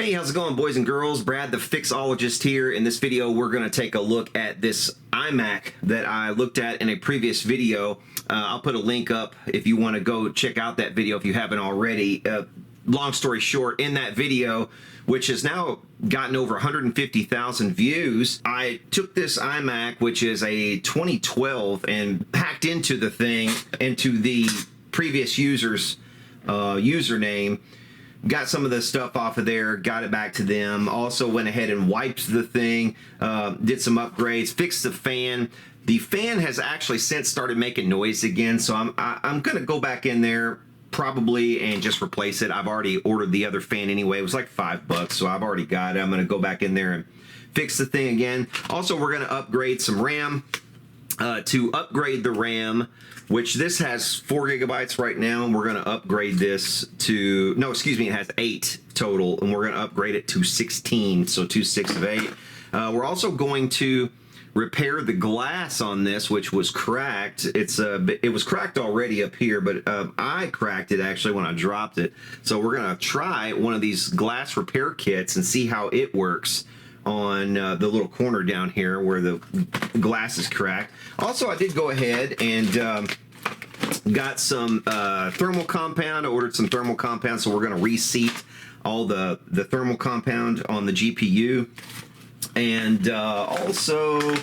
Hey, how's it going, boys and girls? Brad the Fixologist here. In this video, we're going to take a look at this iMac that I looked at in a previous video. I'll put a link up if you want to go check out that video if you haven't already. Long story short, in that video, which has now gotten over 150,000 views, I took this iMac, which is a 2012, and hacked into the thing, into the previous user's username. Got some of the stuff off of there, got it back to them. Also went ahead and wiped the thing, did some upgrades, fixed the fan. The fan has actually since started making noise again, so I'm gonna go back in there probably and just replace it. I've already ordered the other fan anyway. It was like $5, so I've already got it. I'm gonna go back in there and fix the thing again. Also, we're gonna upgrade some RAM. To upgrade the RAM, which this has 4 gigabytes right now, and we're going to upgrade this to, no, excuse me, it has 8 total, and we're going to upgrade it to 16, so 2 6 of 8. We're also going to repair the glass on this, which was cracked. It was cracked already up here, but I cracked it actually when I dropped it. So we're going to try one of these glass repair kits and see how it works on the little corner down here where the glass is cracked. Also, I did go ahead and got some thermal compound. I ordered some thermal compound, so we're going to reseat all the thermal compound on the GPU. And also,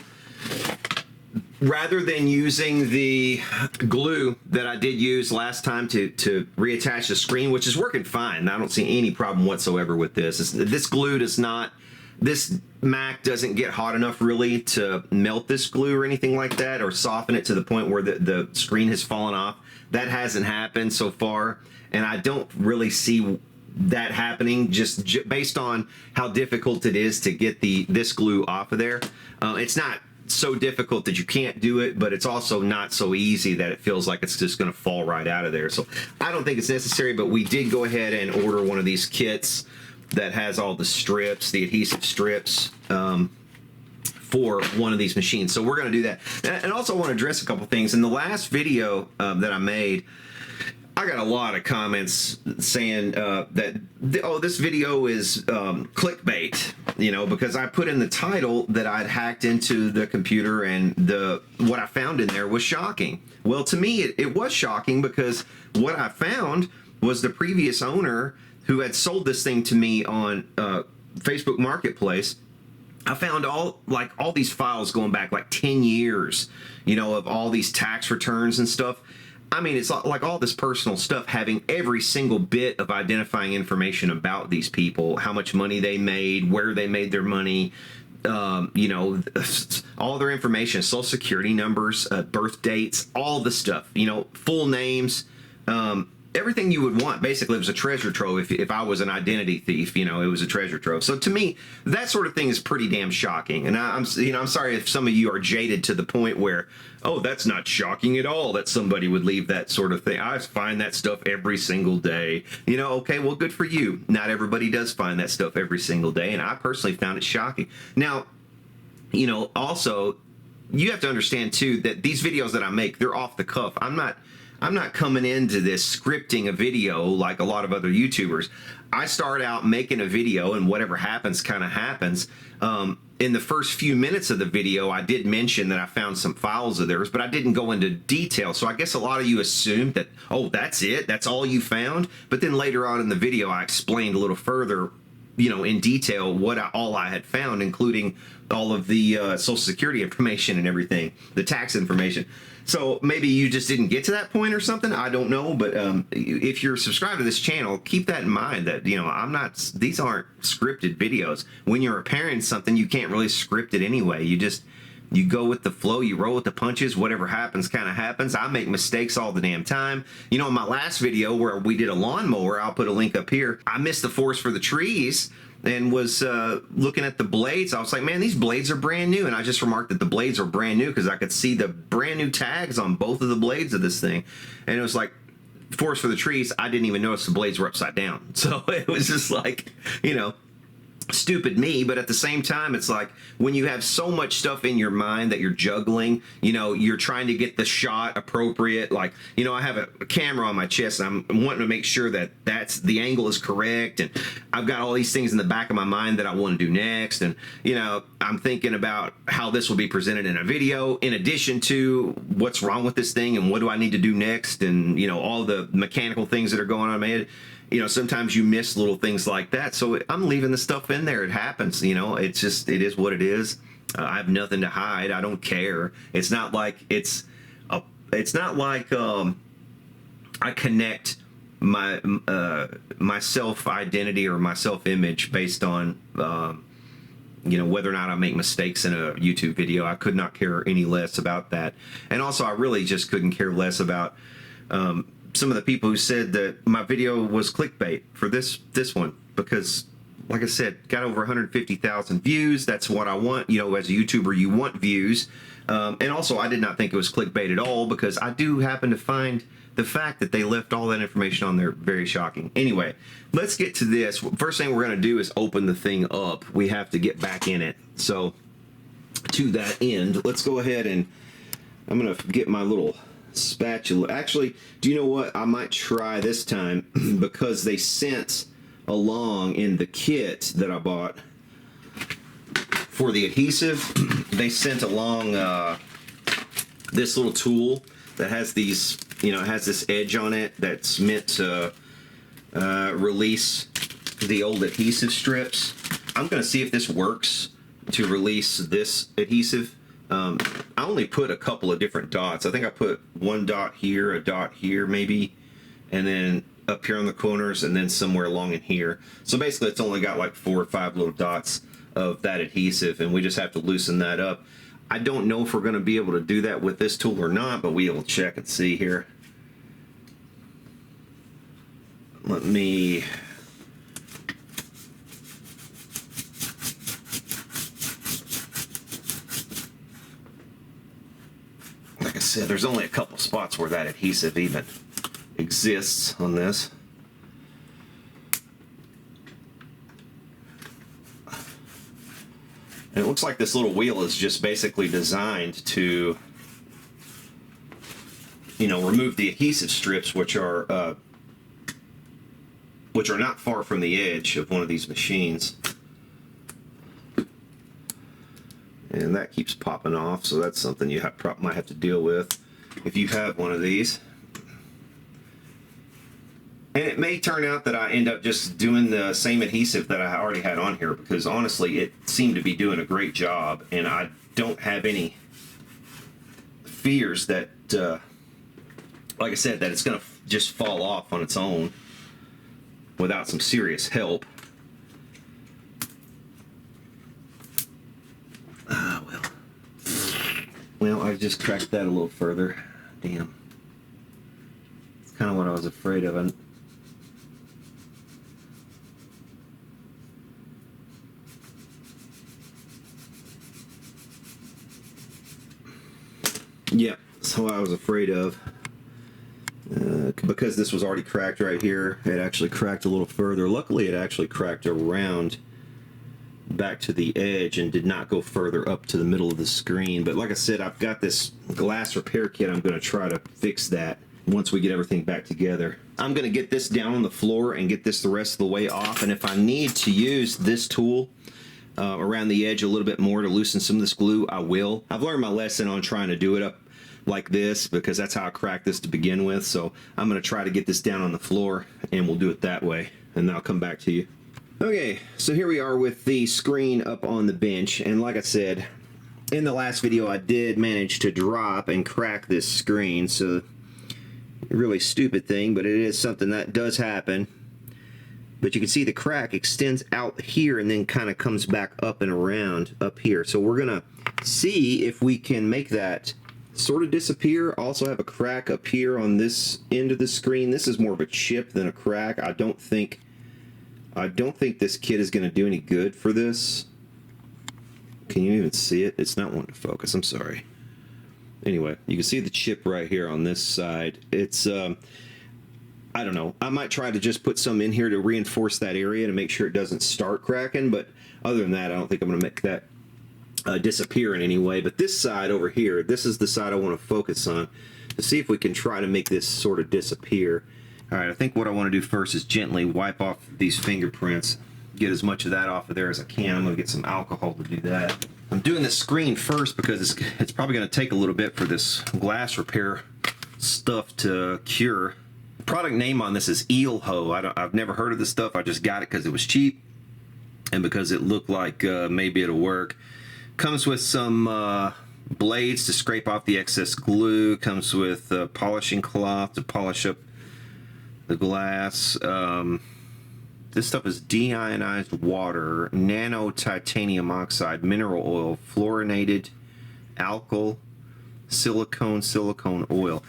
rather than using the glue that I did use last time to reattach the screen, which is working fine, I don't see any problem whatsoever with this. This glue does not, this Mac doesn't get hot enough really to melt this glue or anything like that, or soften it to the point where the screen has fallen off. That hasn't happened so far, and I don't really see that happening just based on how difficult it is to get this glue off of there. It's not so difficult that you can't do it, but it's also not so easy that it feels like it's just going to fall right out of there. So I don't think it's necessary, but we did go ahead and order one of these kits that has all the strips, the adhesive strips, for one of these machines. So we're going to do that. And also I want to address a couple things. In the last video that I made, I got a lot of comments saying that, oh, this video is clickbait, you know, because I put in the title that I'd hacked into the computer and what I found in there was shocking. Well, to me, it was shocking because what I found was the previous owner who had sold this thing to me on Facebook Marketplace. I found all these files going back like 10 years, you know, of all these tax returns and stuff. I mean, it's like all this personal stuff, having every single bit of identifying information about these people, how much money they made, where they made their money, you know, all their information, social security numbers, birth dates, all the stuff, you know, full names, everything you would want. Basically, it was a treasure trove. If I was an identity thief, you know, it was a treasure trove. So to me, that sort of thing is pretty damn shocking. And I'm sorry if some of you are jaded to the point where, oh, that's not shocking at all that somebody would leave that sort of thing. I find that stuff every single day. You know, okay, well, good for you. Not everybody does find that stuff every single day, and I personally found it shocking. Now, you know, also, you have to understand too that these videos that I make, they're off the cuff. I'm not coming into this scripting a video like a lot of other YouTubers. I start out making a video, and whatever happens kind of happens. In the first few minutes of the video, I did mention that I found some files of theirs, but I didn't go into detail. So I guess a lot of you assumed that, oh, that's it, that's all you found. But then later on in the video, I explained a little further, you know, in detail all I had found, including all of the Social Security information and everything, the tax information. So maybe you just didn't get to that point or something. I don't know. But if you're subscribed to this channel, keep that in mind that, you know, these aren't scripted videos. When you're repairing something, you can't really script it anyway. You go with the flow, you roll with the punches, whatever happens kind of happens. I make mistakes all the damn time. You know, in my last video where we did a lawnmower, I'll put a link up here, I missed the forest for the trees and was looking at the blades. I was like, man, these blades are brand new. And I just remarked that the blades are brand new because I could see the brand new tags on both of the blades of this thing. And it was like, forest for the trees, I didn't even notice the blades were upside down. So it was just like, you know, stupid me, but at the same time, it's like when you have so much stuff in your mind that you're juggling, you know, you're trying to get the shot appropriate. Like, you know, I have a camera on my chest and I'm wanting to make sure that the angle is correct. And I've got all these things in the back of my mind that I want to do next. And, you know, I'm thinking about how this will be presented in a video in addition to what's wrong with this thing and what do I need to do next. And, you know, all the mechanical things that are going on in my head. You know, sometimes you miss little things like that. So I'm leaving the stuff in there. It happens, you know, it's just, it is what it is. I have nothing to hide. I don't care. It's not like I connect my self identity or my self image based on, you know, whether or not I make mistakes in a YouTube video. I could not care any less about that. And also I really just couldn't care less about, some of the people who said that my video was clickbait for this one, because like I said, got over 150,000 views. That's what I want. You know, as a YouTuber, you want views. And also I did not think it was clickbait at all, because I do happen to find the fact that they left all that information on there very shocking. Anyway, let's get to this. First thing we're going to do is open the thing up. We have to get back in it. So to that end, let's go ahead and I'm going to get my little spatula. Actually, do you know what? I might try this time because they sent along in the kit that I bought for the adhesive, they sent along this little tool that has these, you know, it has this edge on it that's meant to release the old adhesive strips. I'm going to see if this works to release this adhesive. I only put a couple of different dots. I think I put one dot here, a dot here maybe, and then up here on the corners, and then somewhere along in here. So basically it's only got like 4 or 5 little dots of that adhesive, and we just have to loosen that up. I don't know if we're going to be able to do that with this tool or not, but we will check and see here. Let me... Like I said, there's only a couple spots where that adhesive even exists on this. And it looks like this little wheel is just basically designed to, you know, remove the adhesive strips, which are not far from the edge of one of these machines. And that keeps popping off, so that's something you might have to deal with if you have one of these. And it may turn out that I end up just doing the same adhesive that I already had on here, because honestly it seemed to be doing a great job, and I don't have any fears that, like I said, that it's going to just fall off on its own without some serious help. Well, I just cracked that a little further. Damn. It's kind of what I was afraid of. Yeah, that's what I was afraid of. Because this was already cracked right here, it actually cracked a little further. Luckily, it actually cracked around back to the edge and did not go further up to the middle of the screen. But like I said, I've got this glass repair kit. I'm going to try to fix that once we get everything back together. I'm going to get this down on the floor and get this the rest of the way off. And if I need to use this tool around the edge a little bit more to loosen some of this glue, I will. I've learned my lesson on trying to do it up like this, because that's how I cracked this to begin with. So I'm going to try to get this down on the floor, and we'll do it that way, and then I'll come back to you. Okay, so here we are with the screen up on the bench, and like I said, in the last video I did manage to drop and crack this screen, so a really stupid thing, but it is something that does happen. But you can see the crack extends out here and then kind of comes back up and around up here. So we're gonna see if we can make that sort of disappear. Also have a crack up here on this end of the screen. This is more of a chip than a crack. I don't think this kit is going to do any good for this. Can you even see it? It's not wanting to focus. I'm sorry. Anyway, you can see the chip right here on this side. It's I don't know. I might try to just put some in here to reinforce that area to make sure it doesn't start cracking. But other than that, I don't think I'm going to make that disappear in any way. But this side over here, this is the side I want to focus on to see if we can try to make this sort of disappear. All right, I think what I want to do first is gently wipe off these fingerprints, get as much of that off of there as I can. I'm going to get some alcohol to do that. I'm doing this screen first because it's probably going to take a little bit for this glass repair stuff to cure. The product name on this is Eelho. I've never heard of this stuff. I just got it because it was cheap and because it looked like maybe it'll work. Comes with some blades to scrape off the excess glue. Comes with a polishing cloth to polish up the glass. This stuff is deionized water, nano titanium oxide, mineral oil, fluorinated alkyl, silicone oil.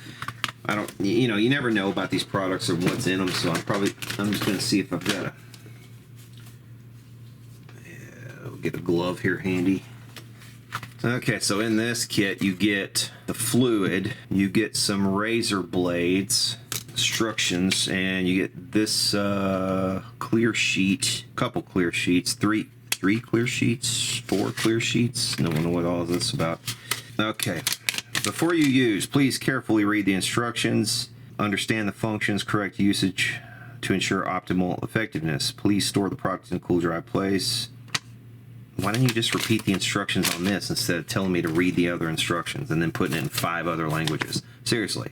I don't, you know, you never know about these products or what's in them, so I'm just going to see if I've got we'll get a glove here handy. Okay, so in this kit you get the fluid, you get some razor blades, instructions, and you get this clear sheet, couple clear sheets, three clear sheets, 4 clear sheets. No one knows what all of this is about. Okay, before you use, please carefully read the instructions, understand the functions, correct usage to ensure optimal effectiveness. Please store the product in a cool, dry place. Why don't you just repeat the instructions on this instead of telling me to read the other instructions and then putting it in 5 other languages? Seriously.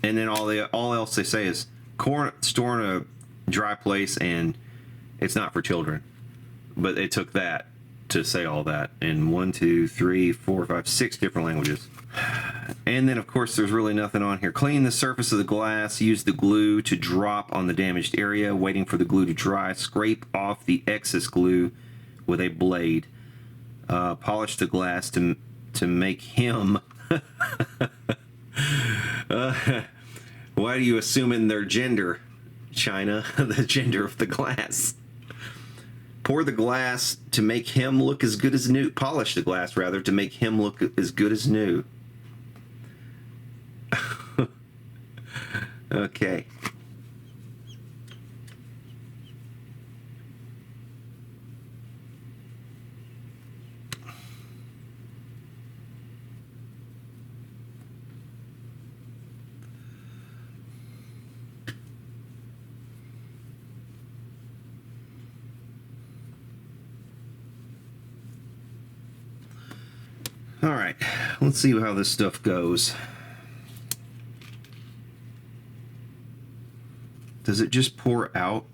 And then all else they say is store in a dry place and it's not for children. But it took that to say all that in 1, 2, 3, 4, 5, 6 different languages. And then of course there's really nothing on here. Clean the surface of the glass. Use the glue to drop on the damaged area. Waiting for the glue to dry. Scrape off the excess glue with a blade. Polish the glass to make him. Why are you assuming their gender, China? The gender of the glass. Pour the glass to make him look as good as new. Polish the glass, rather, to make him look as good as new. Okay. All right, let's see how this stuff goes. Does it just pour out?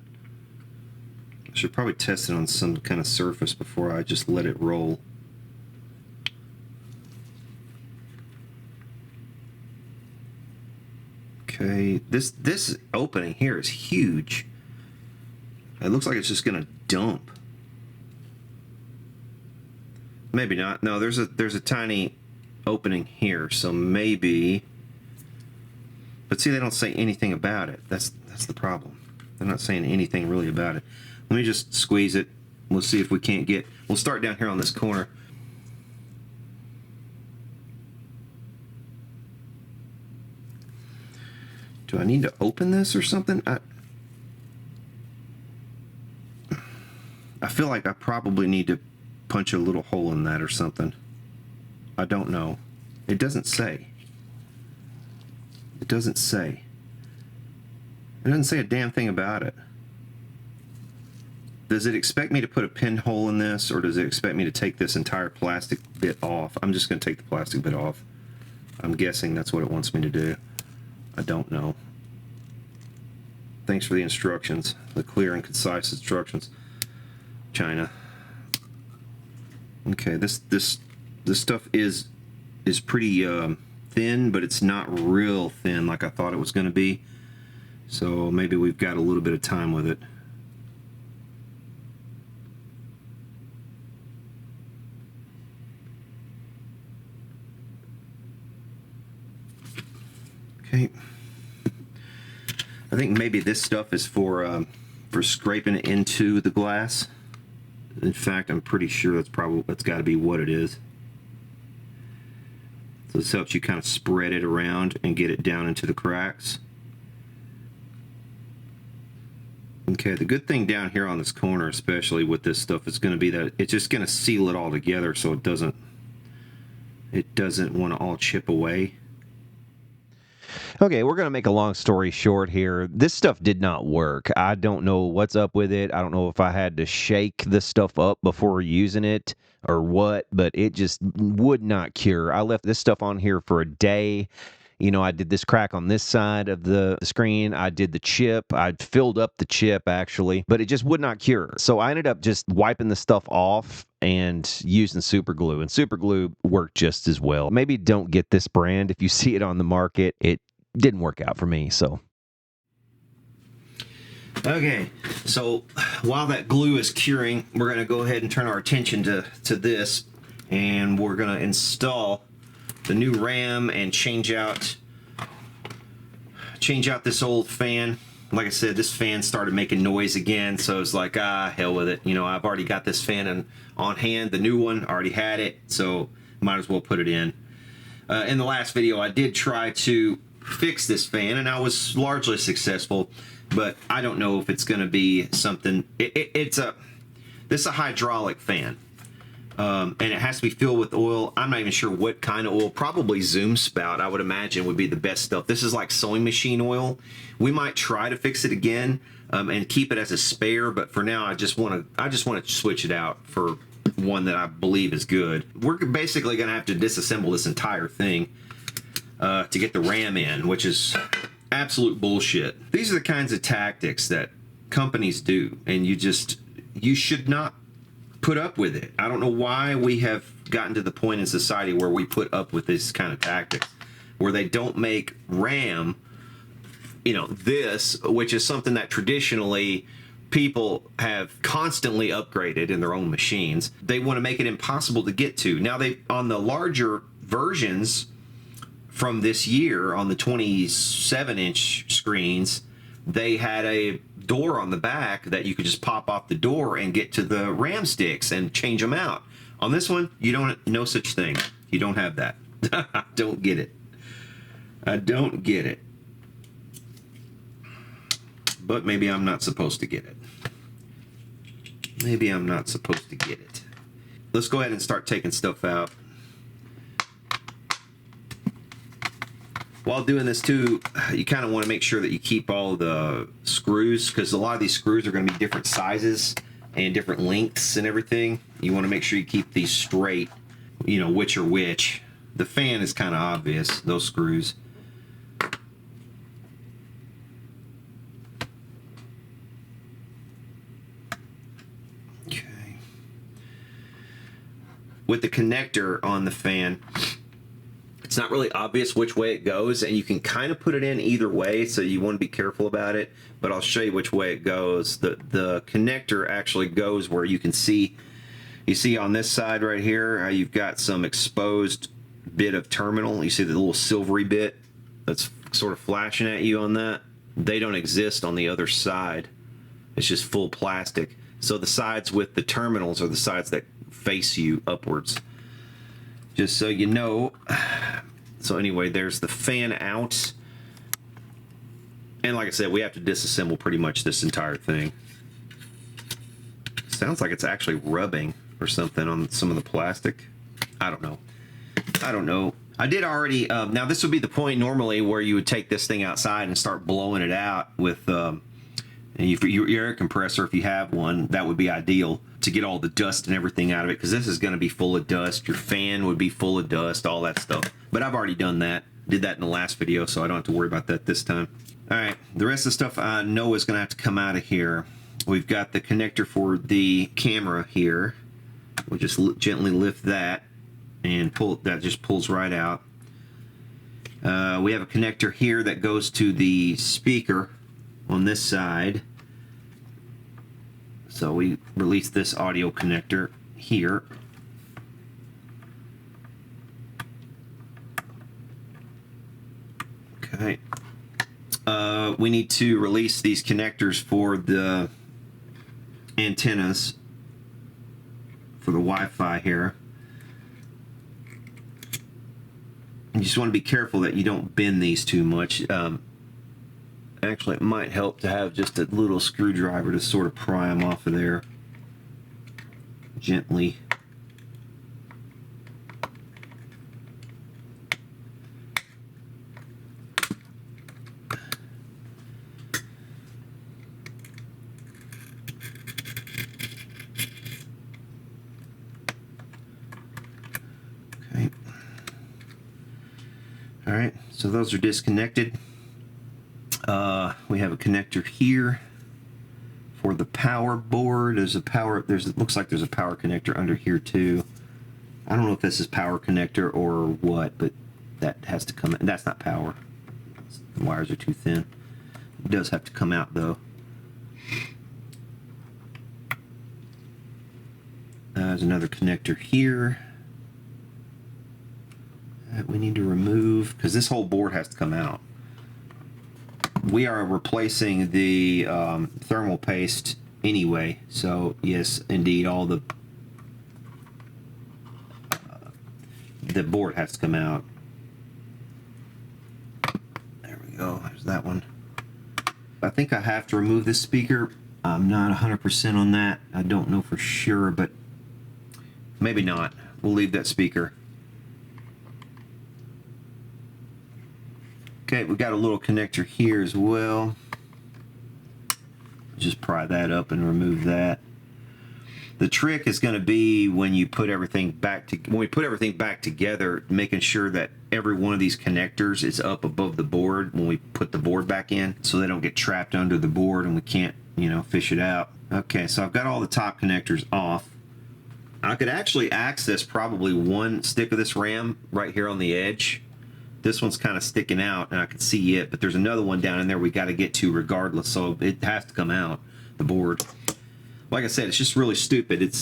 I should probably test it on some kind of surface before I just let it roll. Okay, this opening here is huge. It looks like it's just gonna dump. Maybe not. No, there's a tiny opening here, so maybe. But see, they don't say anything about it. That's the problem. They're not saying anything really about it. Let me just squeeze it. We'll see if we can't get. We'll start down here on this corner. Do I need to open this or something? I feel like I probably need to punch a little hole in that or something. I don't know. It doesn't say. It doesn't say. It doesn't say a damn thing about it. Does it expect me to put a pinhole in this, or does it expect me to take this entire plastic bit off? I'm just going to take the plastic bit off. I'm guessing that's what it wants me to do. I don't know. Thanks for the instructions. The clear and concise instructions. China. Okay, this stuff is pretty thin, but it's not real thin like I thought it was going to be. So maybe we've got a little bit of time with it. Okay. I think maybe this stuff is for scraping it into the glass. In fact, I'm pretty sure that's got to be what it is. So this helps you kind of spread it around and get it down into the cracks. Okay, the good thing down here on this corner, especially with this stuff, is going to be that it's just going to seal it all together so it doesn't want to all chip away. Okay, we're going to make a long story short here. This stuff did not work. I don't know what's up with it. I don't know if I had to shake the stuff up before using it or what, but it just would not cure. I left this stuff on here for a day. You know, I did this crack on this side of the screen. I did the chip. I filled up the chip, actually, but it just would not cure. So I ended up just wiping the stuff off and using super glue. And super glue worked just as well. Maybe don't get this brand if you see it on the market. It didn't work out for me, so. Okay, so while that glue is curing, we're going to go ahead and turn our attention to this, and we're going to install the new RAM and change out this old fan. Like I said, this fan started making noise again, so it's like, hell with it. You know, I've already got this fan on hand. The new one, already had it, so might as well put it in. In the last video, I did try to fix this fan, and I was largely successful, but I don't know if it's going to be something. This is a hydraulic fan. And it has to be filled with oil. I'm not even sure what kind of oil. Probably Zoom Spout, I would imagine, would be the best stuff. This is like sewing machine oil. We might try to fix it again and keep it as a spare, but for now, I just want to switch it out for one that I believe is good. We're basically going to have to disassemble this entire thing to get the RAM in, which is absolute bullshit. These are the kinds of tactics that companies do, and you should not put up with it. I don't know why we have gotten to the point in society where we put up with this kind of tactics, where they don't make RAM, you know, this, which is something that traditionally people have constantly upgraded in their own machines. They want to make it impossible to get to. Now, on the larger versions from this year, on the 27-inch screens, they had a door on the back that you could just pop off the door and get to the RAM sticks and change them out. On this one, you don't, no such thing. You don't have that. I don't get it. I don't get it. But maybe I'm not supposed to get it. Maybe I'm not supposed to get it. Let's go ahead and start taking stuff out. While doing this too, you kind of want to make sure that you keep all the screws, because a lot of these screws are going to be different sizes and different lengths and everything. You want to make sure you keep these straight, you know, which are which. The fan is kind of obvious, those screws. Okay. With the connector on the fan, it's not really obvious which way it goes, and you can kind of put it in either way, so you want to be careful about it, but I'll show you which way it goes. The connector actually goes where you can see, you see on this side right here, you've got some exposed bit of terminal. You see the little silvery bit that's sort of flashing at you on that? They don't exist on the other side. It's just full plastic. So the sides with the terminals are the sides that face you upwards. Just so you know. So anyway, there's the fan out. And like I said, we have to disassemble pretty much this entire thing. Sounds like it's actually rubbing or something on some of the plastic. I don't know. I don't know. I did already, now this would be the point normally where you would take this thing outside and start blowing it out with your air compressor. If you have one, that would be ideal to get all the dust and everything out of it, because this is going to be full of dust. Your fan would be full of dust, all that stuff. But I've already done that. Did that in the last video, so I don't have to worry about that this time. All right, the rest of the stuff I know is going to have to come out of here. We've got the connector for the camera here. We'll just gently lift that and pull. That just pulls right out. We have a connector here that goes to the speaker on this side. So we release this audio connector here. Okay. We need to release these connectors for the antennas for the Wi-Fi here. You just want to be careful that you don't bend these too much. Actually, it might help to have just a little screwdriver to sort of pry them off of there gently. Okay. All right, so those are disconnected. We have a connector here for the power board. There's a power. It looks like there's a power connector under here too. I don't know if this is power connector or what, but that has to come in. That's not power. The wires are too thin. It does have to come out though. There's another connector here that we need to remove because this whole board has to come out. We are replacing the thermal paste anyway, so yes, indeed, all the board has to come out. There we go. There's that one. I think I have to remove this speaker. I'm not 100% on that. I don't know for sure, but maybe not. We'll leave that speaker. Okay, we got a little connector here as well. Just pry that up and remove that. The trick is going to be when you put everything back when we put everything back together, making sure that every one of these connectors is up above the board when we put the board back in, so they don't get trapped under the board and we can't, you know, fish it out. Okay, so I've got all the top connectors off. I could actually access probably one stick of this RAM right here on the edge. This one's kind of sticking out and I can see it, but there's another one down in there we got to get to regardless, so it has to come out, the board. Like I said, it's just really stupid.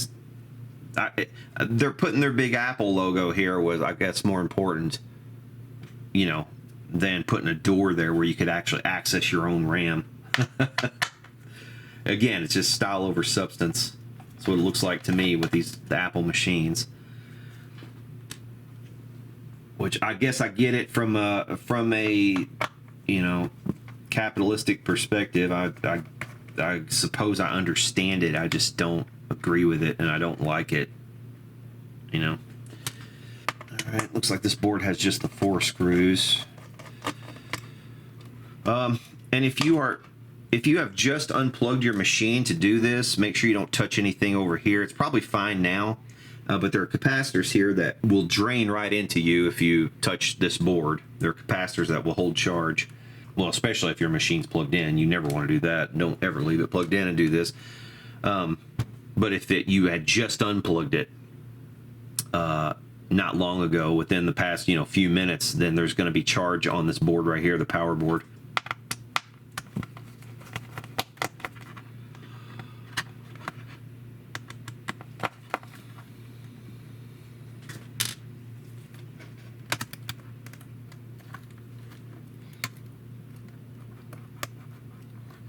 They're putting their Big Apple logo here was, I guess, more important, you know, than putting a door there where you could actually access your own RAM. Again, it's just style over substance. That's what it looks like to me with the Apple machines. Which I guess I get it from a you know, capitalistic perspective. I suppose I understand it. I just don't agree with it and I don't like it. You know. All right, looks like this board has just the 4 screws. And if you have just unplugged your machine to do this, make sure you don't touch anything over here. It's probably fine now. But there are capacitors here that will drain right into you if you touch this board. There are capacitors that will hold charge. Well, especially if your machine's plugged in. You never want to do that. Don't ever leave it plugged in and do this. But if you had just unplugged it not long ago, within the past few minutes, then there's going to be charge on this board right here, the power board.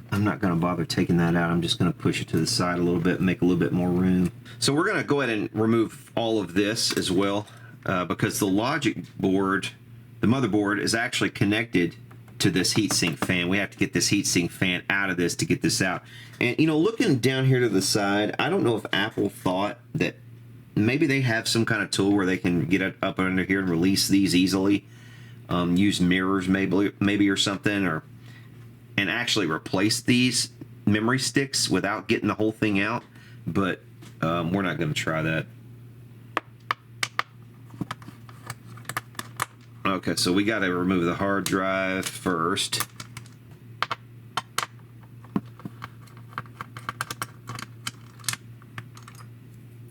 I'm not going to bother taking that out. I'm just going to push it to the side a little bit and make a little bit more room. So we're going to go ahead and remove all of this as well because the logic board, the motherboard, is actually connected to this heatsink fan. We have to get this heatsink fan out of this to get this out. And looking down here to the side, I don't know if Apple thought that maybe they have some kind of tool where they can get it up under here and release these easily. Use mirrors maybe or something, and actually replace these memory sticks without getting the whole thing out, but we're not going to try that. Okay, so we got to remove the hard drive first.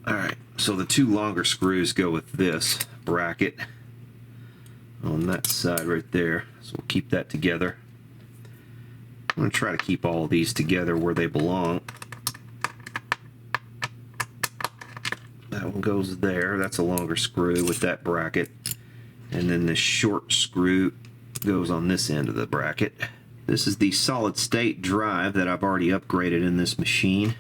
All right, so the 2 longer screws go with this bracket on that side right there, so we'll keep that together. I'm going to try to keep all of these together where they belong. That one goes there. That's a longer screw with that bracket. And then this short screw goes on this end of the bracket. This is the solid state drive that I've already upgraded in this machine.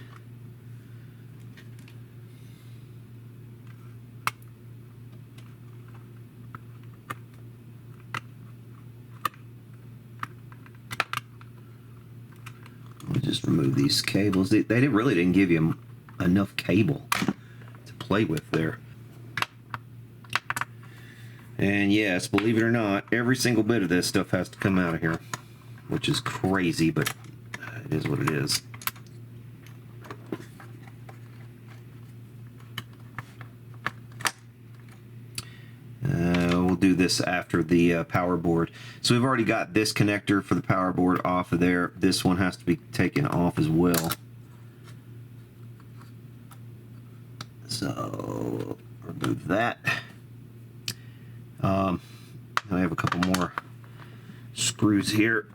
remove these cables. Really didn't give you enough cable to play with there. And yes, believe it or not, every single bit of this stuff has to come out of here, which is crazy, but it is what it is. We'll do this after the power board. So we've already got this connector for the power board off of there. This one has to be taken off as well. So remove that. I have a couple more screws here.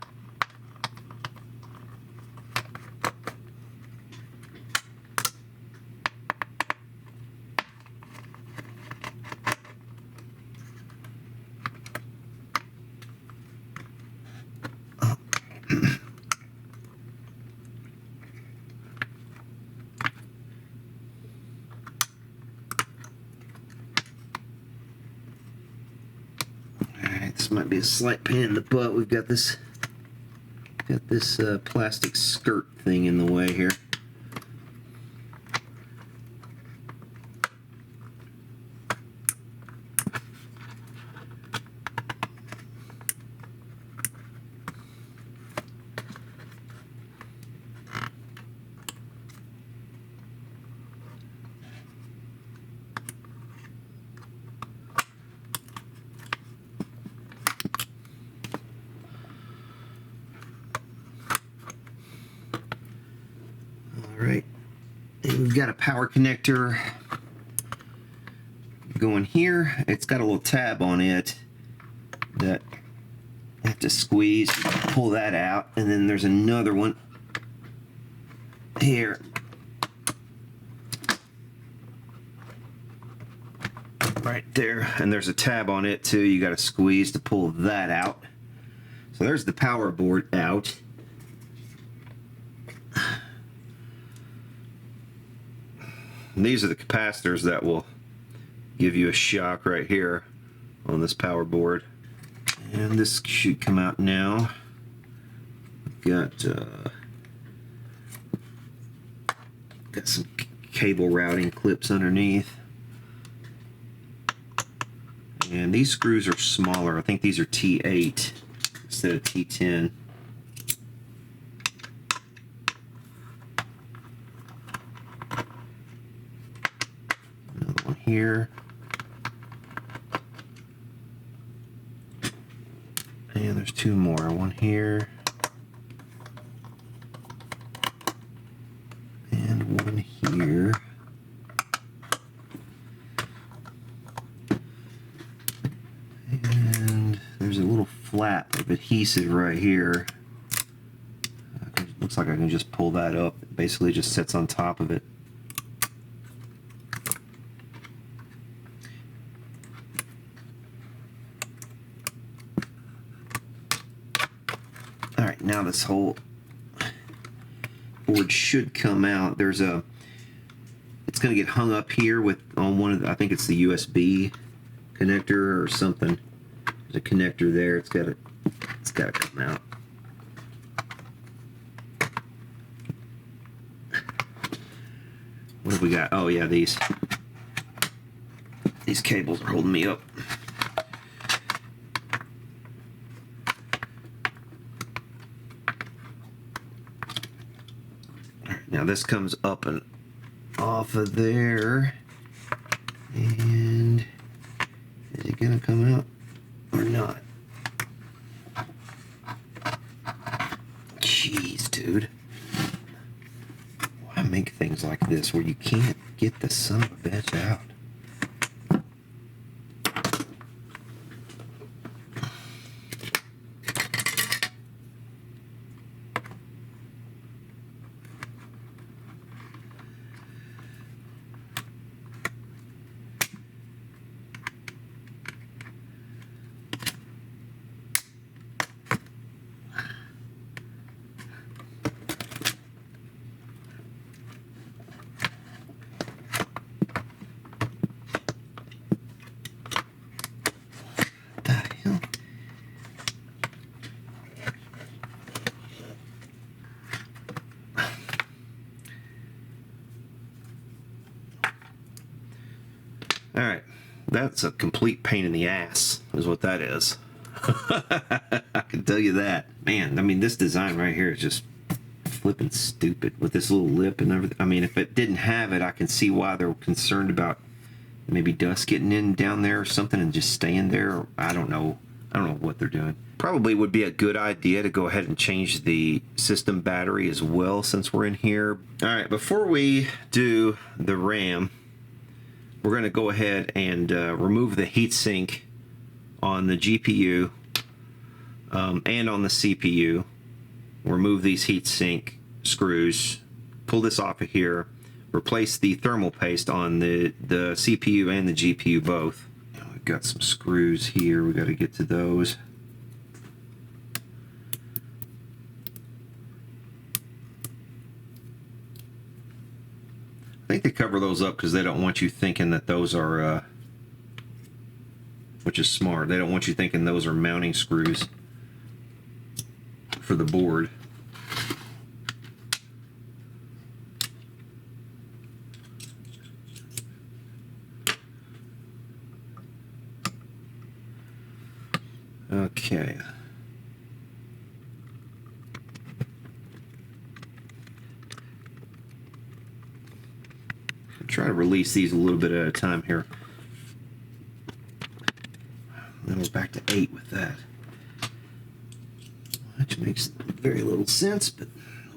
This might be a slight pain in the butt. We've got this plastic skirt thing in the way here. Right, and we've got a power connector going here. It's got a little tab on it that I have to squeeze, pull that out, and then there's another one here. Right there, and there's a tab on it too. You got to squeeze to pull that out. So there's the power board out. And these are the capacitors that will give you a shock right here on this power board. And this should come out now. Got some cable routing clips underneath. And these screws are smaller. I think these are T8 instead of T10. Here, and there's two more, one here and one here, and there's a little flap of adhesive right here. Looks like I can just pull that up. It basically just sits on top of it. All right, now this whole board should come out. It's going to get hung up here on one of the, I think it's the USB connector or something. There's a connector there. It's got to come out. What have we got? Oh yeah, these cables are holding me up. Now this comes up and off of there, and is it gonna come out or not? Jeez, dude. Why make things like this where you can't get the son of a bitch out? All right, that's a complete pain in the ass, is what that is. I can tell you that. Man, I mean, this design right here is just flipping stupid with this little lip and everything. I mean, if it didn't have it, I can see why they're concerned about maybe dust getting in down there or something and just staying there. I don't know. I don't know what they're doing. Probably would be a good idea to go ahead and change the system battery as well since we're in here. All right, before we do the RAM, we're going to go ahead and remove the heatsink on the GPU and on the CPU. Remove these heatsink screws, pull this off of here, replace the thermal paste on the CPU and the GPU both. We've got some screws here, we got to get to those. I think they cover those up because they don't want you thinking that those are, which is smart, they don't want you thinking those are mounting screws for the board. Okay. Try to release these a little bit at a time here. Then we're back to 8 with that. Which makes very little sense, but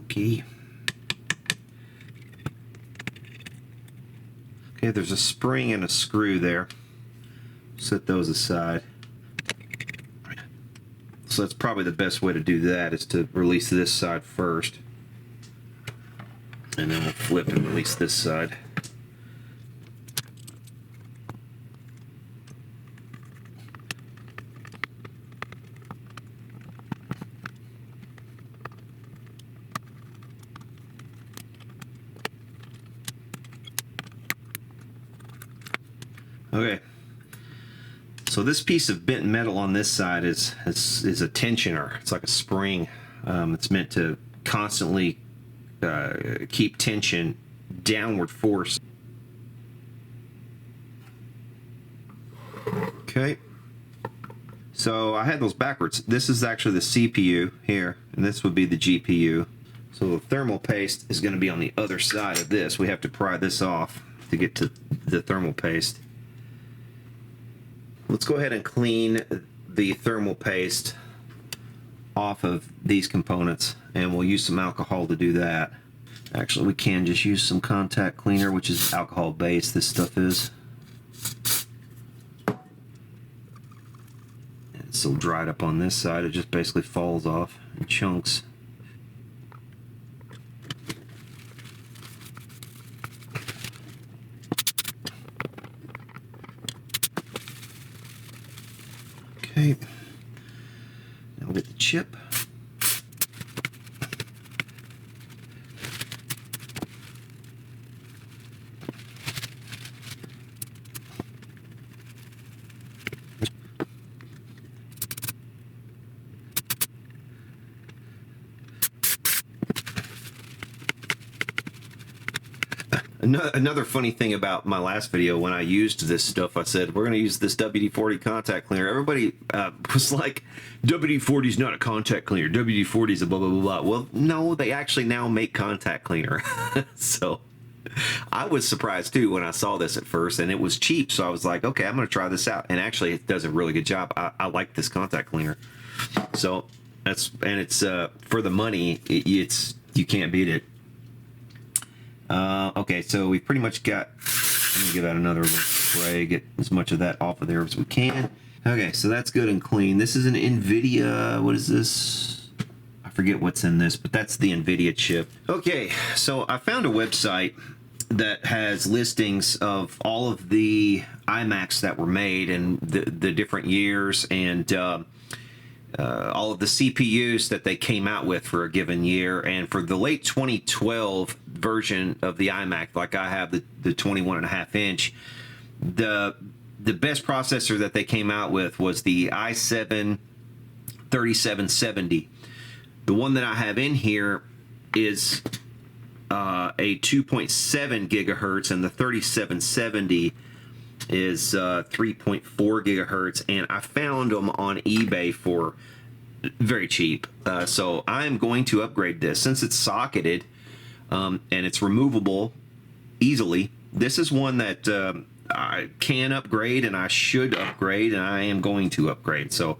okay. Okay, there's a spring and a screw there. Set those aside. So that's probably the best way to do that, is to release this side first. And then we'll flip and release this side. Okay, so this piece of bent metal on this side is a tensioner. It's like a spring. It's meant to constantly keep tension, downward force. Okay, so I had those backwards. This is actually the CPU here, and this would be the GPU. So the thermal paste is going to be on the other side of this. We have to pry this off to get to the thermal paste. Let's go ahead and clean the thermal paste off of these components, and we'll use some alcohol to do that. Actually, we can just use some contact cleaner, which is alcohol based. This stuff is. And it's so dried up on this side, it just basically falls off in chunks. Okay, now we'll get the chip. Another funny thing about my last video, when I used this stuff, I said, we're going to use this WD-40 contact cleaner. Everybody was like, WD-40 is not a contact cleaner. WD-40 is a blah, blah, blah, blah. Well, no, they actually now make contact cleaner. So I was surprised, too, when I saw this at first, and it was cheap. So I was like, okay, I'm going to try this out. And actually, it does a really good job. I like this contact cleaner. So it's for the money, you can't beat it. Okay, so we pretty much got, let me give that another little spray, get as much of that off of there as we can. Okay, so that's good and clean. This is an NVIDIA, what is this? I forget what's in this, but that's the NVIDIA chip. Okay, so I found a website that has listings of all of the iMacs that were made and the different years, and all of the CPUs that they came out with for a given year. And for the late 2012 version of the iMac, like I have the 21.5 inch, the best processor that they came out with was the i7 3770. The one that I have in here is a 2.7 gigahertz, and the 3770 is 3.4 gigahertz, and I found them on eBay for very cheap. So I'm going to upgrade this since it's socketed and it's removable easily. This is one that I can upgrade and I should upgrade, and I am going to upgrade. So,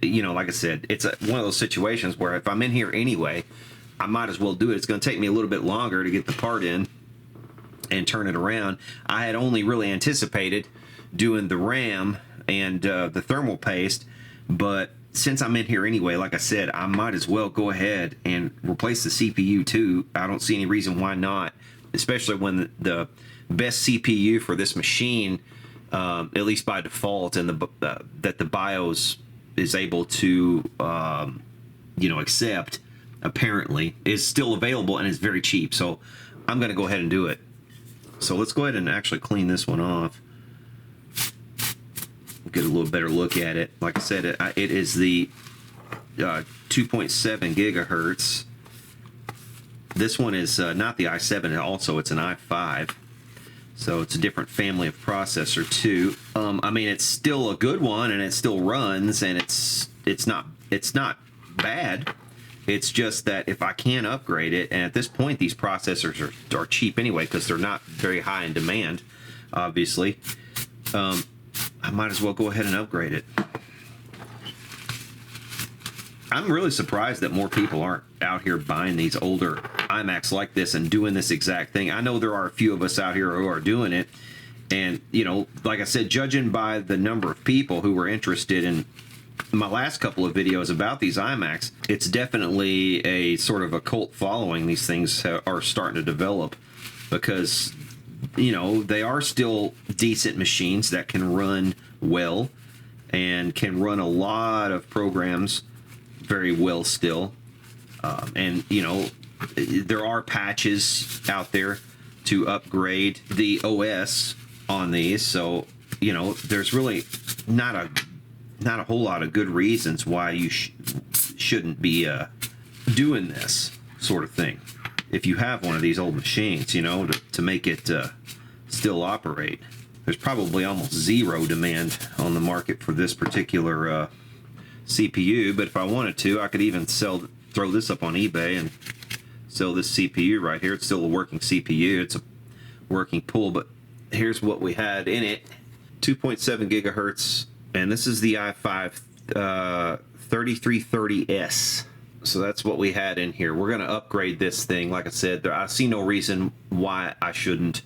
you know, like I said, it's one of those situations where if I'm in here anyway, I might as well do it. It's going to take me a little bit longer to get the part in and turn it around. I had only really anticipated doing the RAM and the thermal paste, but since I'm in here anyway, like I said, I might as well go ahead and replace the CPU too. I don't see any reason why not, especially when the best CPU for this machine, at least by default, and that the BIOS is able to you know, accept, apparently, is still available and is very cheap. So I'm going to go ahead and do it. So let's go ahead and actually clean this one off. Get a little better look at it. Like I said, it is the 2.7 gigahertz. This one is not the i7. Also, it's an i5. So it's a different family of processor too. I mean, it's still a good one, and it still runs, and it's not bad. It's just that if I can upgrade it, and at this point these processors are cheap anyway because they're not very high in demand, obviously, I might as well go ahead and upgrade it. I'm really surprised that more people aren't out here buying these older iMacs like this and doing this exact thing. I know there are a few of us out here who are doing it, and, you know, like I said, judging by the number of people who were interested in my last couple of videos about these iMacs, it's definitely a sort of a cult following these things are starting to develop, because, you know, they are still decent machines that can run well and can run a lot of programs very well still. And, you know, there are patches out there to upgrade the OS on these. So, you know, there's really not a whole lot of good reasons why you shouldn't be doing this sort of thing if you have one of these old machines, you know, to make it still operate. There's probably almost zero demand on the market for this particular CPU, but if I wanted to, I could even throw this up on eBay and sell this CPU right here. It's still a working CPU. It's a working pool, but here's what we had in it. 2.7 gigahertz, and this is the i5 3330S. So that's what we had in here. We're going to upgrade this thing. Like I said, I see no reason why I shouldn't.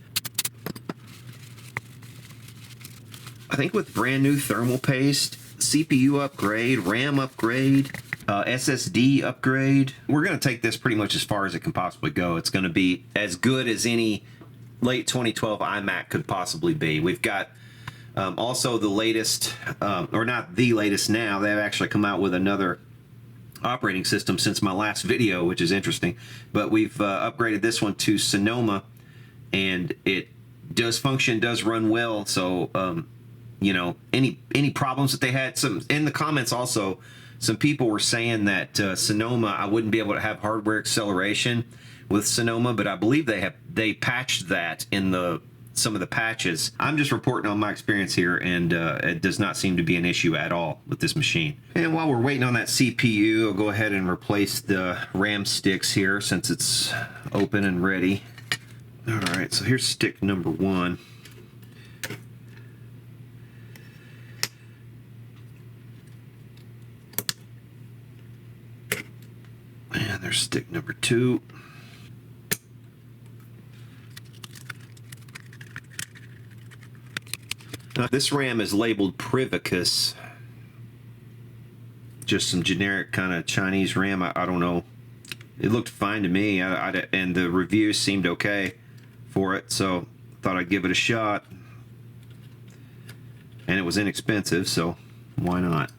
I think with brand new thermal paste, CPU upgrade, RAM upgrade, SSD upgrade, we're going to take this pretty much as far as it can possibly go. It's going to be as good as any late 2012 iMac could possibly be. We've got also the latest, or not the latest now, they've actually come out with another operating system since my last video, which is interesting. But we've upgraded this one to Sonoma, and it does function, does run well. So, you know, any problems that they had, some in the comments also, some people were saying that Sonoma, I wouldn't be able to have hardware acceleration with Sonoma, but I believe they patched that in some of the patches. I'm just reporting on my experience here, and it does not seem to be an issue at all with this machine. And while we're waiting on that CPU, I'll go ahead and replace the RAM sticks here since it's open and ready. All right, so here's stick number 1. And there's stick number 2. Now, this RAM is labeled Privicus. Just some generic kind of Chinese RAM. I don't know. It looked fine to me, and the reviews seemed okay for it, so thought I'd give it a shot. And it was inexpensive, so why not?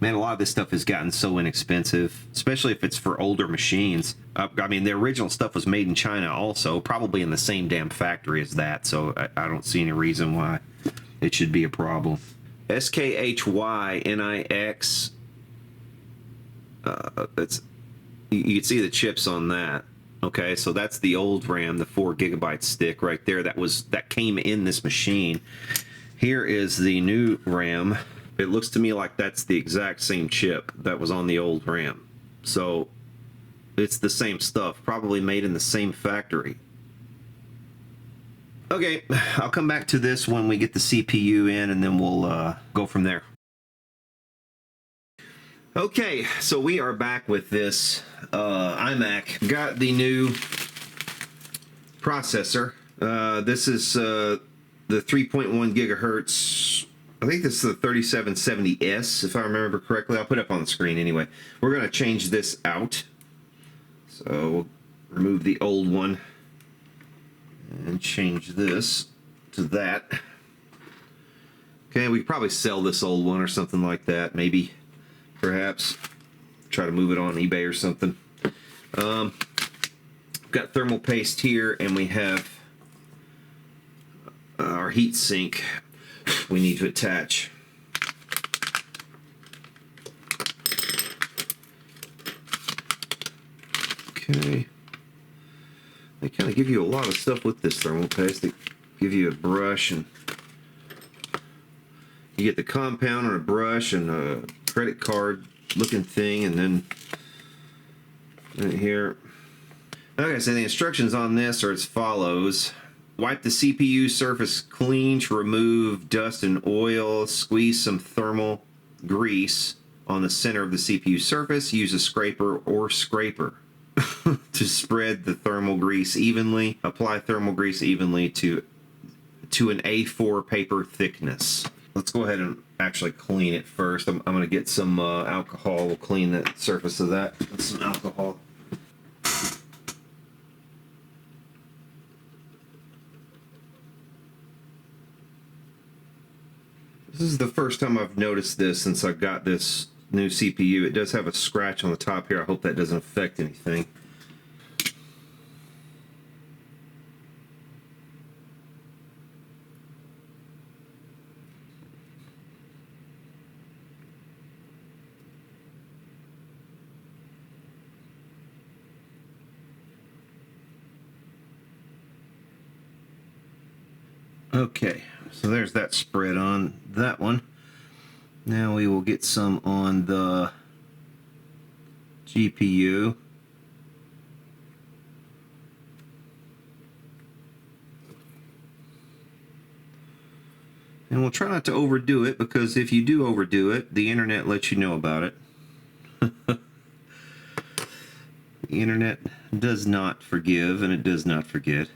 Man, a lot of this stuff has gotten so inexpensive, especially if it's for older machines. I mean, the original stuff was made in China also, probably in the same damn factory as that, so I don't see any reason why it should be a problem. SKHYNIX. You can see the chips on that. Okay, so that's the old RAM, the 4 GB stick right there. That came in this machine. Here is the new RAM. It looks to me like that's the exact same chip that was on the old RAM. So it's the same stuff, probably made in the same factory. Okay, I'll come back to this when we get the CPU in, and then we'll go from there. Okay, so we are back with this iMac. Got the new processor. This is the 3.1 gigahertz. I think this is the 3770S, if I remember correctly. I'll put it up on the screen anyway. We're going to change this out. So we'll remove the old one and change this to that. Okay, we could probably sell this old one or something like that, maybe. Perhaps try to move it on eBay or something. Got thermal paste here, and we have our heat sink we need to attach. Okay. They kind of give you a lot of stuff with this thermal paste. They give you a brush, and you get the compound on a brush and a credit card looking thing, and then right here. Okay, so the instructions on this are as follows. Wipe the CPU surface clean to remove dust and oil. Squeeze some thermal grease on the center of the CPU surface. Use a scraper or scraper to spread the thermal grease evenly. Apply thermal grease evenly to an A4 paper thickness. Let's go ahead and actually clean it first. I'm going to get some alcohol. We'll clean the surface of that with some alcohol. This is the first time I've noticed this since I got this new CPU. It does have a scratch on the top here. I hope that doesn't affect anything. Okay, so there's that spread on that one. Now we will get some on the GPU. And we'll try not to overdo it, because if you do overdo it, the internet lets you know about it. The internet does not forgive, and it does not forget.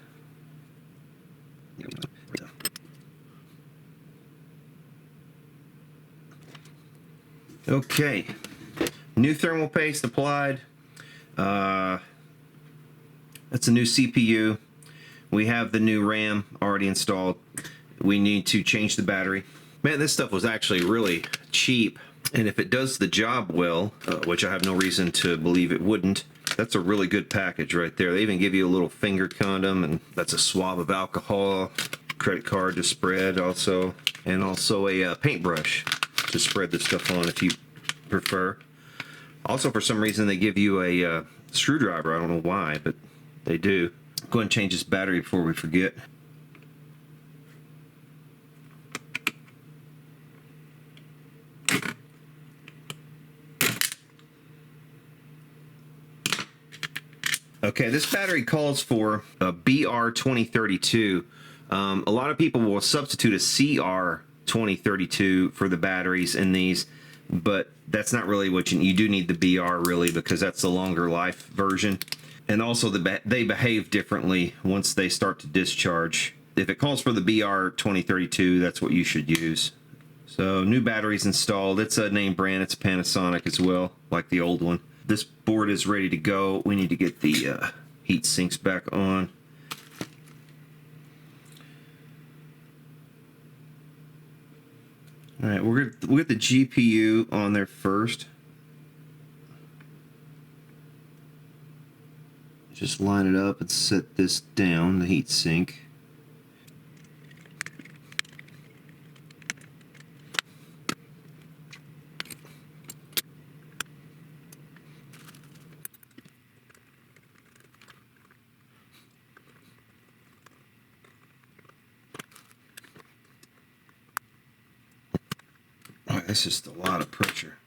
Okay, new thermal paste applied. That's a new CPU. We have the new RAM already installed. We need to change the battery. Man, this stuff was actually really cheap, and if it does the job well, which I have no reason to believe it wouldn't, that's a really good package right there. They even give you a little finger condom, and that's a swab of alcohol, credit card to spread also, and also a paintbrush to spread this stuff on if you prefer. Also, for some reason, they give you a screwdriver. I don't know why, but they do. Go ahead and change this battery before we forget. Okay, this battery calls for a BR2032. A lot of people will substitute a CR2032 for the batteries in these, but that's not really what you do need the BR really, because that's the longer life version. And also they behave differently once they start to discharge. If it calls for the BR2032, that's what you should use. So new batteries installed. It's a name brand. It's a Panasonic as well, like the old one. This board is ready to go. We need to get the heat sinks back on. All right, we'll get the GPU on there first. Just line it up and set this down, the heat sink. That's just a lot of pressure.